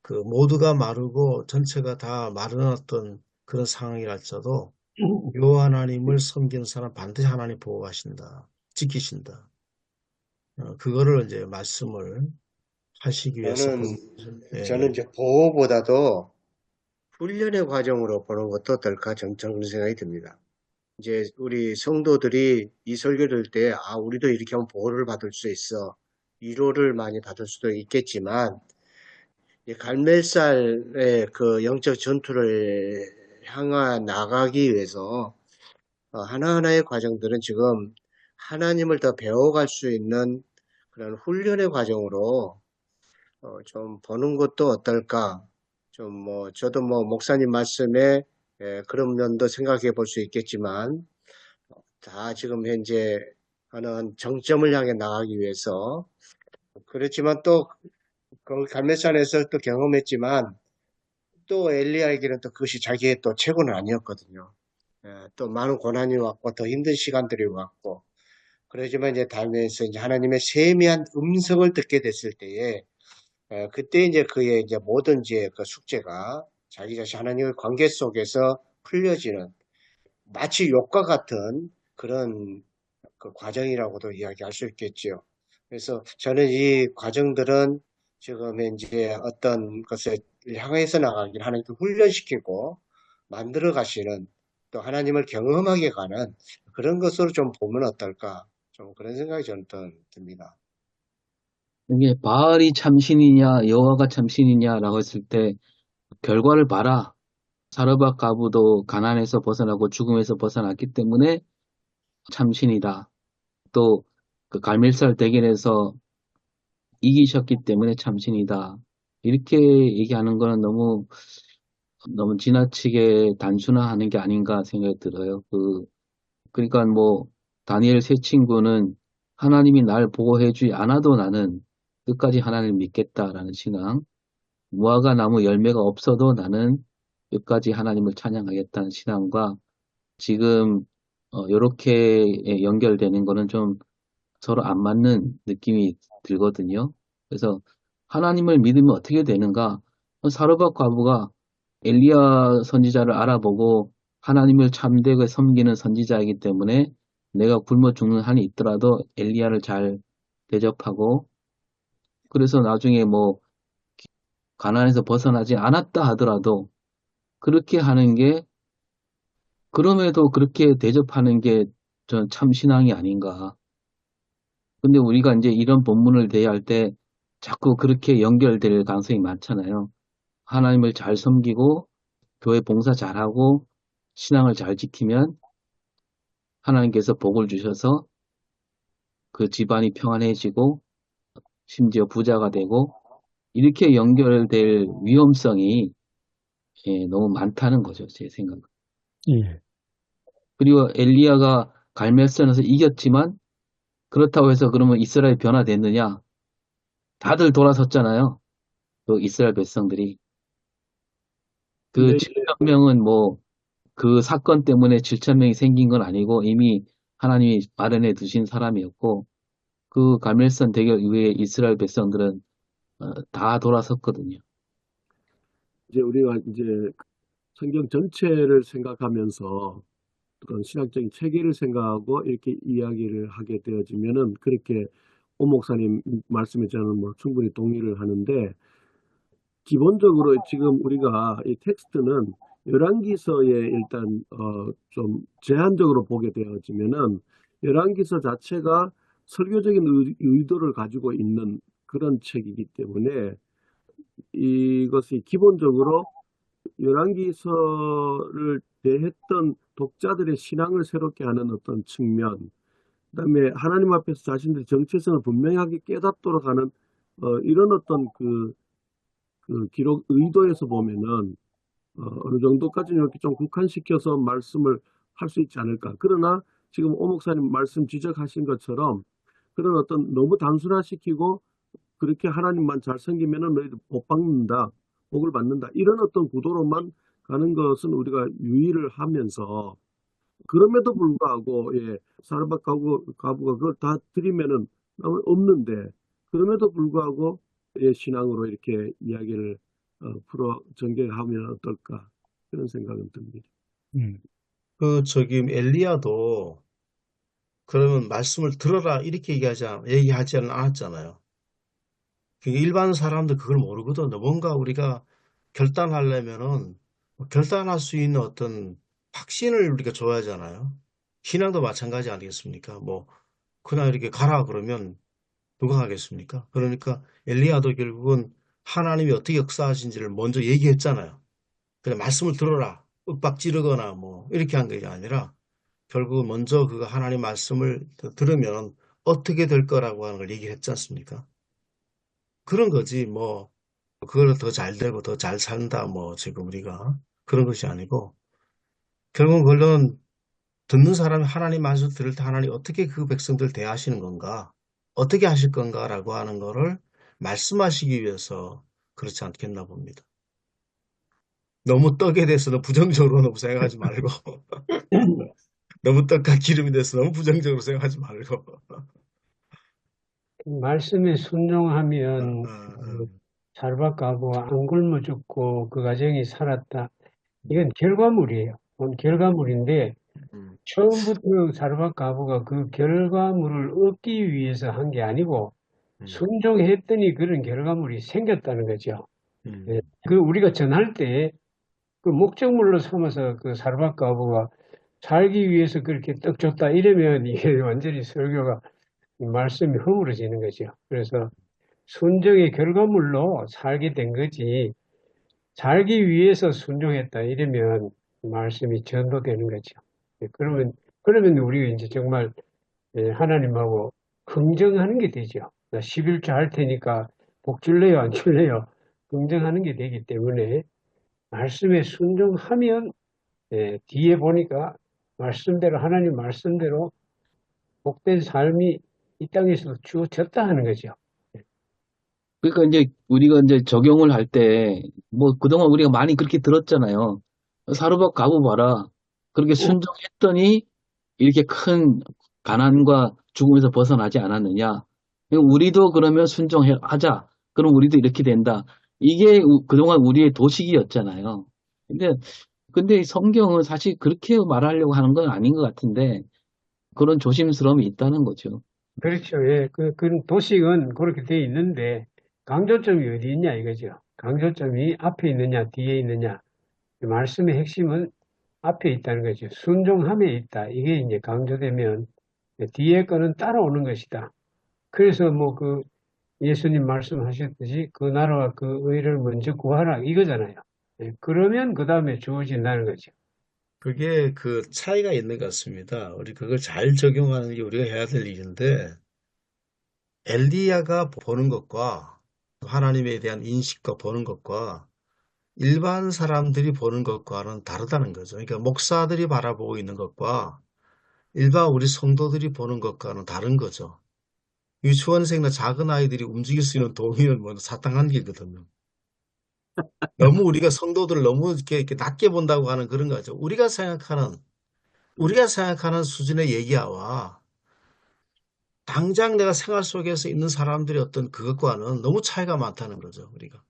그 모두가 마르고 전체가 다 마른 어떤 그런 상황이랄지라도 요 하나님을 섬기는 사람 반드시 하나님 보호하신다. 지키신다. 그거를 이제 말씀을 하시기 위해서 저는 이제 보호보다도 훈련의 과정으로 보는 것도 어떨까 저는 그런 생각이 듭니다. 이제 우리 성도들이 이 설교를 들 때, 우리도 이렇게 하면 보호를 받을 수 있어. 위로를 많이 받을 수도 있겠지만, 갈멜살의 그 영적 전투를 향해 나가기 위해서 하나하나의 과정들은 지금 하나님을 더 배워갈 수 있는 그런 훈련의 과정으로 좀 보는 것도 어떨까? 좀 저도 목사님 말씀에 그런 면도 생각해 볼 수 있겠지만, 다 지금 현재 하는 정점을 향해 나가기 위해서, 그렇지만 또, 그 갈멜산에서 또 경험했지만, 또 엘리야에게는 또 그것이 자기의 또 최고는 아니었거든요. 또 많은 고난이 왔고, 더 힘든 시간들이 왔고, 그러지만 이제 달면서 이제 하나님의 세미한 음성을 듣게 됐을 때에, 그때 이제 그의 이제 모든 이제 그 숙제가 자기 자신 하나님의 관계 속에서 풀려지는 마치 욕과 같은 그런 그 과정이라고도 이야기할 수 있겠죠. 그래서 저는 이 과정들은 지금 이제 어떤 것을 향해서 나가길 하나님께 훈련시키고 만들어 가시는, 또 하나님을 경험하게 가는 그런 것으로 좀 보면 어떨까, 좀 그런 생각이 저는 듭니다. 이게 바알이 참신이냐 여호와가 참신이냐라고 했을 때 결과를 봐라. 사르밧 가부도 가난에서 벗어나고 죽음에서 벗어났기 때문에 참신이다. 또 그 갈멜살 대결에서 이기셨기 때문에 참신이다. 이렇게 얘기하는 거는 너무 지나치게 단순화하는 게 아닌가 생각이 들어요. 그러니까 다니엘 세 친구는 하나님이 날 보호해주지 않아도 나는 끝까지 하나님을 믿겠다라는 신앙, 무화과 나무 열매가 없어도 나는 끝까지 하나님을 찬양하겠다는 신앙과 지금 이렇게 연결되는 거는 좀 서로 안 맞는 느낌이 들거든요. 그래서 하나님을 믿으면 어떻게 되는가? 사르밧 과부가 엘리야 선지자를 알아보고 하나님을 참되게 섬기는 선지자이기 때문에 내가 굶어 죽는 한이 있더라도 엘리야를 잘 대접하고, 그래서 나중에 가난에서 벗어나지 않았다 하더라도 그렇게 하는 게, 그럼에도 그렇게 대접하는 게 전 참 신앙이 아닌가. 근데 우리가 이제 이런 본문을 대할 때 자꾸 그렇게 연결될 가능성이 많잖아요. 하나님을 잘 섬기고 교회 봉사 잘하고 신앙을 잘 지키면 하나님께서 복을 주셔서 그 집안이 평안해지고 심지어 부자가 되고, 이렇게 연결될 위험성이 너무 많다는 거죠, 제 생각은. 예. 그리고 엘리야가 갈멜산에서 이겼지만 그렇다고 해서 그러면 이스라엘 변화됐느냐? 다들 돌아섰잖아요. 그 이스라엘 백성들이. 그 근데 7,000명은 그 사건 때문에 7,000명이 생긴 건 아니고 이미 하나님이 마련해 두신 사람이었고, 그 갈멜산 대결 이후에 이스라엘 백성들은 다 돌아섰거든요. 이제 우리가 이제 성경 전체를 생각하면서 그런 신학적인 체계를 생각하고 이렇게 이야기를 하게 되어지면은 그렇게 오 목사님 말씀에 저는 충분히 동의를 하는데, 기본적으로 지금 우리가 이 텍스트는 열왕기서에 일단 좀 제한적으로 보게 되어지면은 열왕기서 자체가 설교적인 의도를 가지고 있는 그런 책이기 때문에 이것이 기본적으로 열왕기서를 대했던 독자들의 신앙을 새롭게 하는 어떤 측면, 그다음에 하나님 앞에서 자신들의 정체성을 분명하게 깨닫도록 하는 이런 어떤 그 기록 의도에서 보면은 어느 정도까지는 이렇게 좀 국한시켜서 말씀을 할 수 있지 않을까. 그러나 지금 오 목사님 말씀 지적하신 것처럼 그런 어떤 너무 단순화시키고 그렇게 하나님만 잘 섬기면은 너희들 복 받는다, 복을 받는다, 이런 어떤 구도로만 가는 것은 우리가 유의를 하면서, 그럼에도 불구하고 사르밧 가부가 그걸 다 드리면은 없는데, 그럼에도 불구하고 신앙으로 이렇게 이야기를 풀어 전개하면 어떨까, 그런 생각은 듭니다. 엘리야도 그러면 말씀을 들어라 이렇게 얘기하지 않았잖아요. 일반 사람들 그걸 모르거든요. 뭔가 우리가 결단하려면은 결단할 수 있는 어떤 확신을 우리가 줘야 하잖아요. 신앙도 마찬가지 아니겠습니까? 그냥 이렇게 가라 그러면 누가 하겠습니까? 그러니까 엘리야도 결국은 하나님이 어떻게 역사하신지를 먼저 얘기했잖아요. 그냥 말씀을 들어라, 윽박 지르거나 이렇게 한 것이 아니라 결국 먼저 그 하나님 말씀을 들으면 어떻게 될 거라고 하는 걸 얘기를 했지 않습니까? 그런 거지, 뭐, 그걸 더 잘 되고 더 잘 산다, 뭐, 지금 우리가. 그런 것이 아니고, 결국은 그건 듣는 사람이 하나님 말씀 들을 때 하나님 어떻게 그 백성들 대하시는 건가? 어떻게 하실 건가라고 하는 거를 말씀하시기 위해서 그렇지 않겠나 봅니다. 너무 떡에 대해서는 부정적으로 너무 생각하지 말고, 너무 떡과 기름이 돼서 너무 부정적으로 생각하지 말고. 말씀에 순종하면 살박하고 안 굶어 죽고 그 가정이 살았다. 이건 결과물이에요. 그건 결과물인데 처음부터 살박가부가 그 결과물을 얻기 위해서 한 게 아니고 순종했더니 그런 결과물이 생겼다는 거죠. 예, 그 우리가 전할 때 그 목적물로 삼아서 그 살박가부가 살기 위해서 그렇게 떡 줬다 이러면 이게 완전히 설교가 말씀이 허물어지는 거죠. 그래서 순종의 결과물로 살게 된 거지 살기 위해서 순종했다 이러면 말씀이 전도되는 거죠. 예, 그러면 우리가 이제 정말 하나님하고 긍정하는 게 되죠. 나 11조 할 테니까 복 줄래요, 안 줄래요? 긍정하는 게 되기 때문에 말씀에 순종하면 뒤에 보니까 말씀대로 하나님 말씀대로 복된 삶이 이 땅에서 주어졌다 하는 거죠. 그러니까 이제 우리가 이제 적용을 할 때, 뭐 그동안 우리가 많이 그렇게 들었잖아요. 사르밧 가부 봐라. 그렇게 순종했더니 이렇게 큰 가난과 죽음에서 벗어나지 않았느냐. 우리도 그러면 순종하자. 그럼 우리도 이렇게 된다. 이게 그동안 우리의 도식이었잖아요. 근데 성경은 사실 그렇게 말하려고 하는 건 아닌 것 같은데, 그런 조심스러움이 있다는 거죠. 그렇죠. 예. 그 도식은 그렇게 돼 있는데 강조점이 어디 있냐 이거죠. 강조점이 앞에 있느냐 뒤에 있느냐. 말씀의 핵심은 앞에 있다는 거죠. 순종함에 있다. 이게 이제 강조되면 뒤에 거는 따라오는 것이다. 그래서 뭐 그 예수님 말씀하셨듯이 그 나라와 그 의를 먼저 구하라 이거잖아요. 예, 그러면 그 다음에 주어진다는 거죠. 그게 그 차이가 있는 것 같습니다. 우리 그걸 잘 적용하는 게 우리가 해야 될 일인데, 엘리야가 보는 것과 하나님에 대한 인식과 보는 것과 일반 사람들이 보는 것과는 다르다는 거죠. 그러니까 목사들이 바라보고 있는 것과 일반 우리 성도들이 보는 것과는 다른 거죠. 유치원생이나 작은 아이들이 움직일 수 있는 동의는 뭐 사탕 한 개거든요. 너무 우리가 성도들을 너무 이렇게 낮게 본다고 하는 그런 거죠. 우리가 생각하는 수준의 얘기와 당장 내가 생활 속에서 있는 사람들의 어떤 그것과는 너무 차이가 많다는 거죠, 우리가.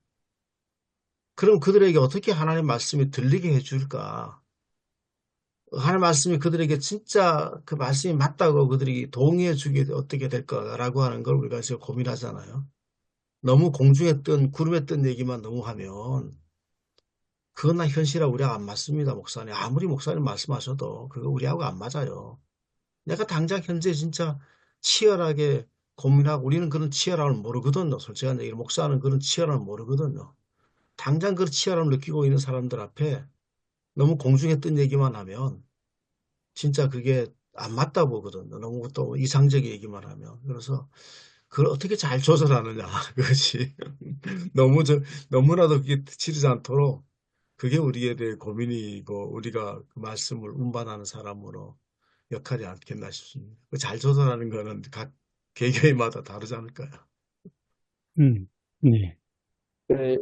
그럼 그들에게 어떻게 하나님 말씀이 들리게 해줄까? 하나님 말씀이 그들에게 진짜 그 말씀이 맞다고 그들이 동의해 주게 어떻게 될까라고 하는 걸 우리가 지금 고민하잖아요. 너무 공중에 뜬, 구름에 뜬 얘기만 너무 하면 그건 나 현실하고 우리하고 안 맞습니다, 목사님. 아무리 목사님 말씀하셔도 그거 우리하고 안 맞아요. 내가 당장 현재 진짜 치열하게 고민하고 우리는 그런 치열함을 모르거든요. 솔직한 얘기로 목사는 그런 치열함을 모르거든요. 당장 그런 치열함을 느끼고 있는 사람들 앞에 너무 공중에 뜬 얘기만 하면 진짜 그게 안 맞다 보거든요. 너무 또 이상적인 얘기만 하면. 그래서 그걸 어떻게 잘 조절하느냐. 그것이 너무나도 그게 치르지 않도록 그게 우리에 대해 고민이고 우리가 그 말씀을 운반하는 사람으로 역할이 않겠나 싶습니다. 그 잘 조절하는 거는 각 개개인마다 다르지 않을까요? 네. 그래,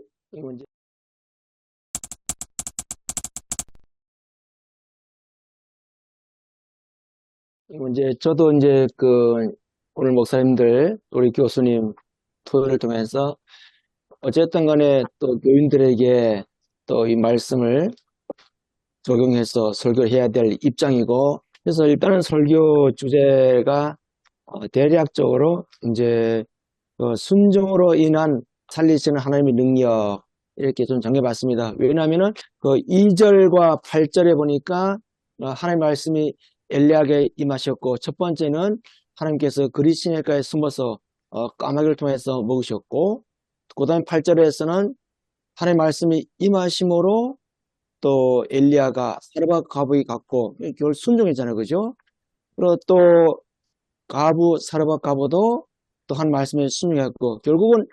이거 이제 저도 이제 그 오늘 목사님들, 우리 교수님 토요를 통해서 어쨌든 간에 또 교인들에게 또 이 말씀을 적용해서 설교를 해야 될 입장이고, 그래서 일단은 설교 주제가 대략적으로 이제 순종으로 인한 살리시는 하나님의 능력 이렇게 좀 정해봤습니다. 왜냐하면은 그 2절과 8절에 보니까 하나님의 말씀이 엘리야에게 임하셨고, 첫 번째는 하나님께서 그리시네가에 숨어서 까마귀를 통해서 먹으셨고, 그 다음 8절에서는 하나님의 말씀이 임하심으로 또 엘리야가 사르밧 과부에 갔고 결국 순종했잖아요, 그죠? 그리고 또 사르밧 과부도 또 한 말씀에 순종했고 결국은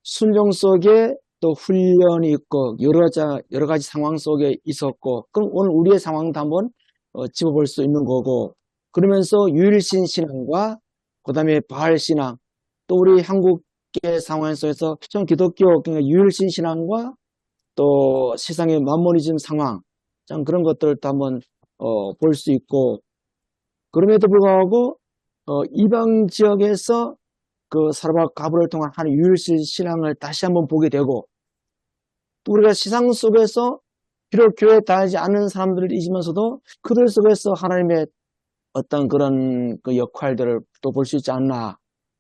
순종 속에 또 훈련이 있고 여러 가지 상황 속에 있었고 그럼 오늘 우리의 상황도 한번 짚어볼 수 있는 거고 그러면서 유일신 신앙과 그다음에 바알 신앙 또 우리 한국의 상황 속에서 좀 기독교 그러니까 유일신 신앙과 또 세상의 만모니즘 상황 참 그런 것들도 한번 볼 수 있고 그럼에도 불구하고 이방 지역에서 그 사르밧 과부를 통한 한 유일신 신앙을 다시 한번 보게 되고 또 우리가 세상 속에서 비록 교회에 다니지 않는 사람들이지만서도 그들 속에서 하나님의 어떤 그런 그 역할들을 또 볼 수 있지 않나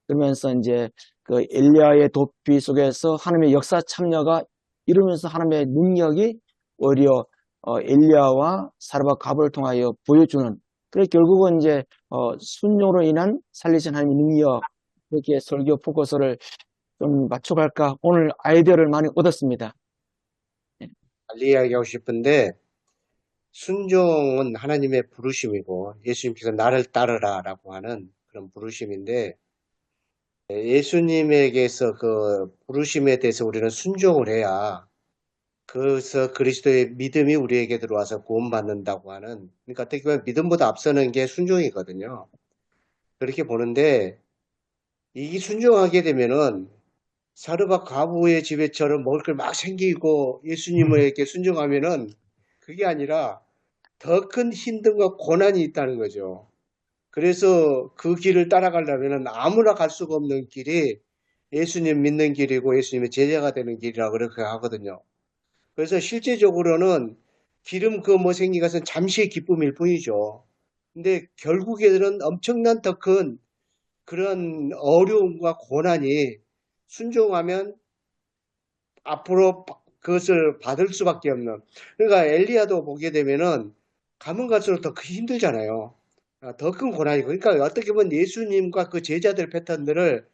그러면서 이제 그 엘리야의 도피 속에서 하나님의 역사 참여가 이루면서 하나님의 능력이 오히려 엘리야와 사르밧 과부를 통하여 보여주는 그래서 결국은 이제 순종으로 인한 살리신 하나님의 능력 그렇게 설교 포커스를 좀 맞춰갈까 오늘 아이디어를 많이 얻었습니다. 달리 이야기하고 싶은데 순종은 하나님의 부르심이고 예수님께서 나를 따르라라고 하는 그런 부르심인데 예수님에게서 그 부르심에 대해서 우리는 순종을 해야 그래서 그리스도의 믿음이 우리에게 들어와서 구원받는다고 하는 그러니까 어떻게 보면 믿음보다 앞서는 게 순종이거든요. 그렇게 보는데 이 순종하게 되면은 사르밧 과부의 집에처럼 먹을 걸 막 생기고 예수님에게 순종하면은 그게 아니라 더 큰 힘듦과 고난이 있다는 거죠. 그래서 그 길을 따라가려면 아무나 갈 수가 없는 길이 예수님 믿는 길이고 예수님의 제자가 되는 길이라고 그렇게 하거든요. 그래서 실제적으로는 기름 그 뭐 생긴 것은 잠시의 기쁨일 뿐이죠. 근데 결국에는 엄청난 더 큰 그런 어려움과 고난이 순종하면 앞으로 그것을 받을 수밖에 없는. 그러니까 엘리야도 보게 되면은 가면 갈수록 더 힘들잖아요. 더 큰 고난이고. 그러니까 어떻게 보면 예수님과 그 제자들 패턴들을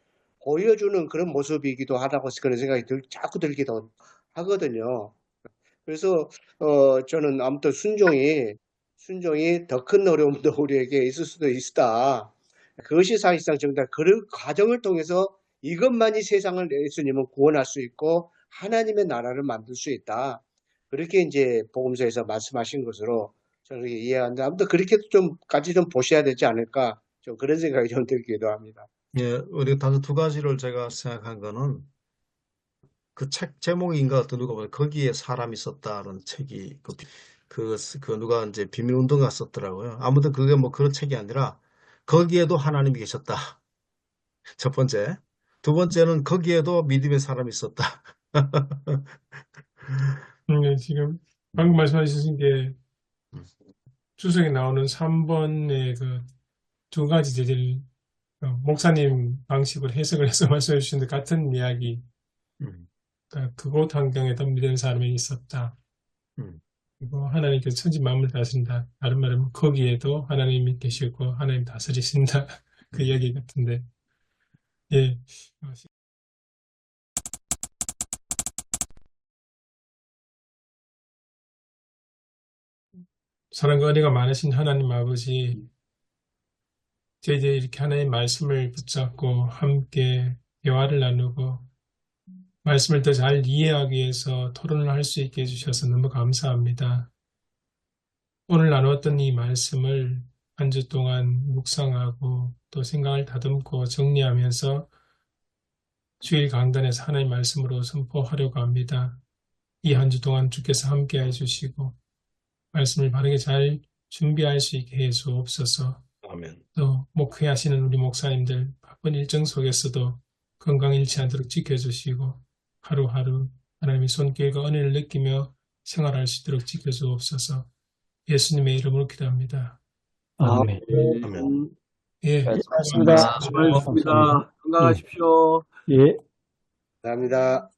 보여주는 그런 모습이기도 하다고 그런 생각이 자꾸 들기도 하거든요. 그래서 저는 아무튼 순종이 더 큰 어려움도 우리에게 있을 수도 있다. 그것이 사실상 정답. 그 과정을 통해서 이것만이 세상을 예수님은 구원할 수 있고 하나님의 나라를 만들 수 있다. 그렇게 이제 복음서에서 말씀하신 것으로 저는 이해하는데 아무튼 그렇게 좀까지 좀 보셔야 되지 않을까 좀 그런 생각이 좀 들기도 합니다. 예, 우리 단서 두 가지를 제가 생각한 거는 그 책 제목인가 또 누가 보면 거기에 사람이 썼다는 책이 그 누가 이제 비밀운동가 썼더라고요. 아무튼 그게 뭐 그런 책이 아니라 거기에도 하나님이 계셨다. 첫 번째. 두 번째는 거기에도 믿음의 사람이 있었다. 지금 방금 말씀하신 게 주석에 나오는 3번의 그 두 가지 제재를 목사님 방식으로 해석을 해서 말씀해 주시는데 같은 이야기. 그러니까 그곳 환경에도 믿는 사람이 있었다. 그리고 하나님께서 천지 만물을 다스린다. 다른 말하면 거기에도 하나님이 계시고 하나님 다스리신다. 그 이야기 같은데. 예. 사랑과 은혜가 많으신 하나님 아버지, 이제 이렇게 하나님 말씀을 붙잡고 함께 대화를 나누고 말씀을 더 잘 이해하기 위해서 토론을 할 수 있게 해주셔서 너무 감사합니다. 오늘 나누었던 이 말씀을 한 주 동안 묵상하고 또 생각을 다듬고 정리하면서 주일 강단에서 하나님 말씀으로 선포하려고 합니다. 이 한 주 동안 주께서 함께 해주시고 말씀을 바르게 잘 준비할 수 있게 해 주옵소서. 아멘. 또 목회하시는 우리 목사님들 바쁜 일정 속에서도 건강 잃지 않도록 지켜주시고 하루하루 하나님의 손길과 은혜를 느끼며 생활할 수 있도록 지켜주옵소서. 예수님의 이름으로 기도합니다. 아멘. 아멘. 예, 고맙습니다. 감사합니다. 수고하셨습니다. 건강하십시오. 예. 감사합니다.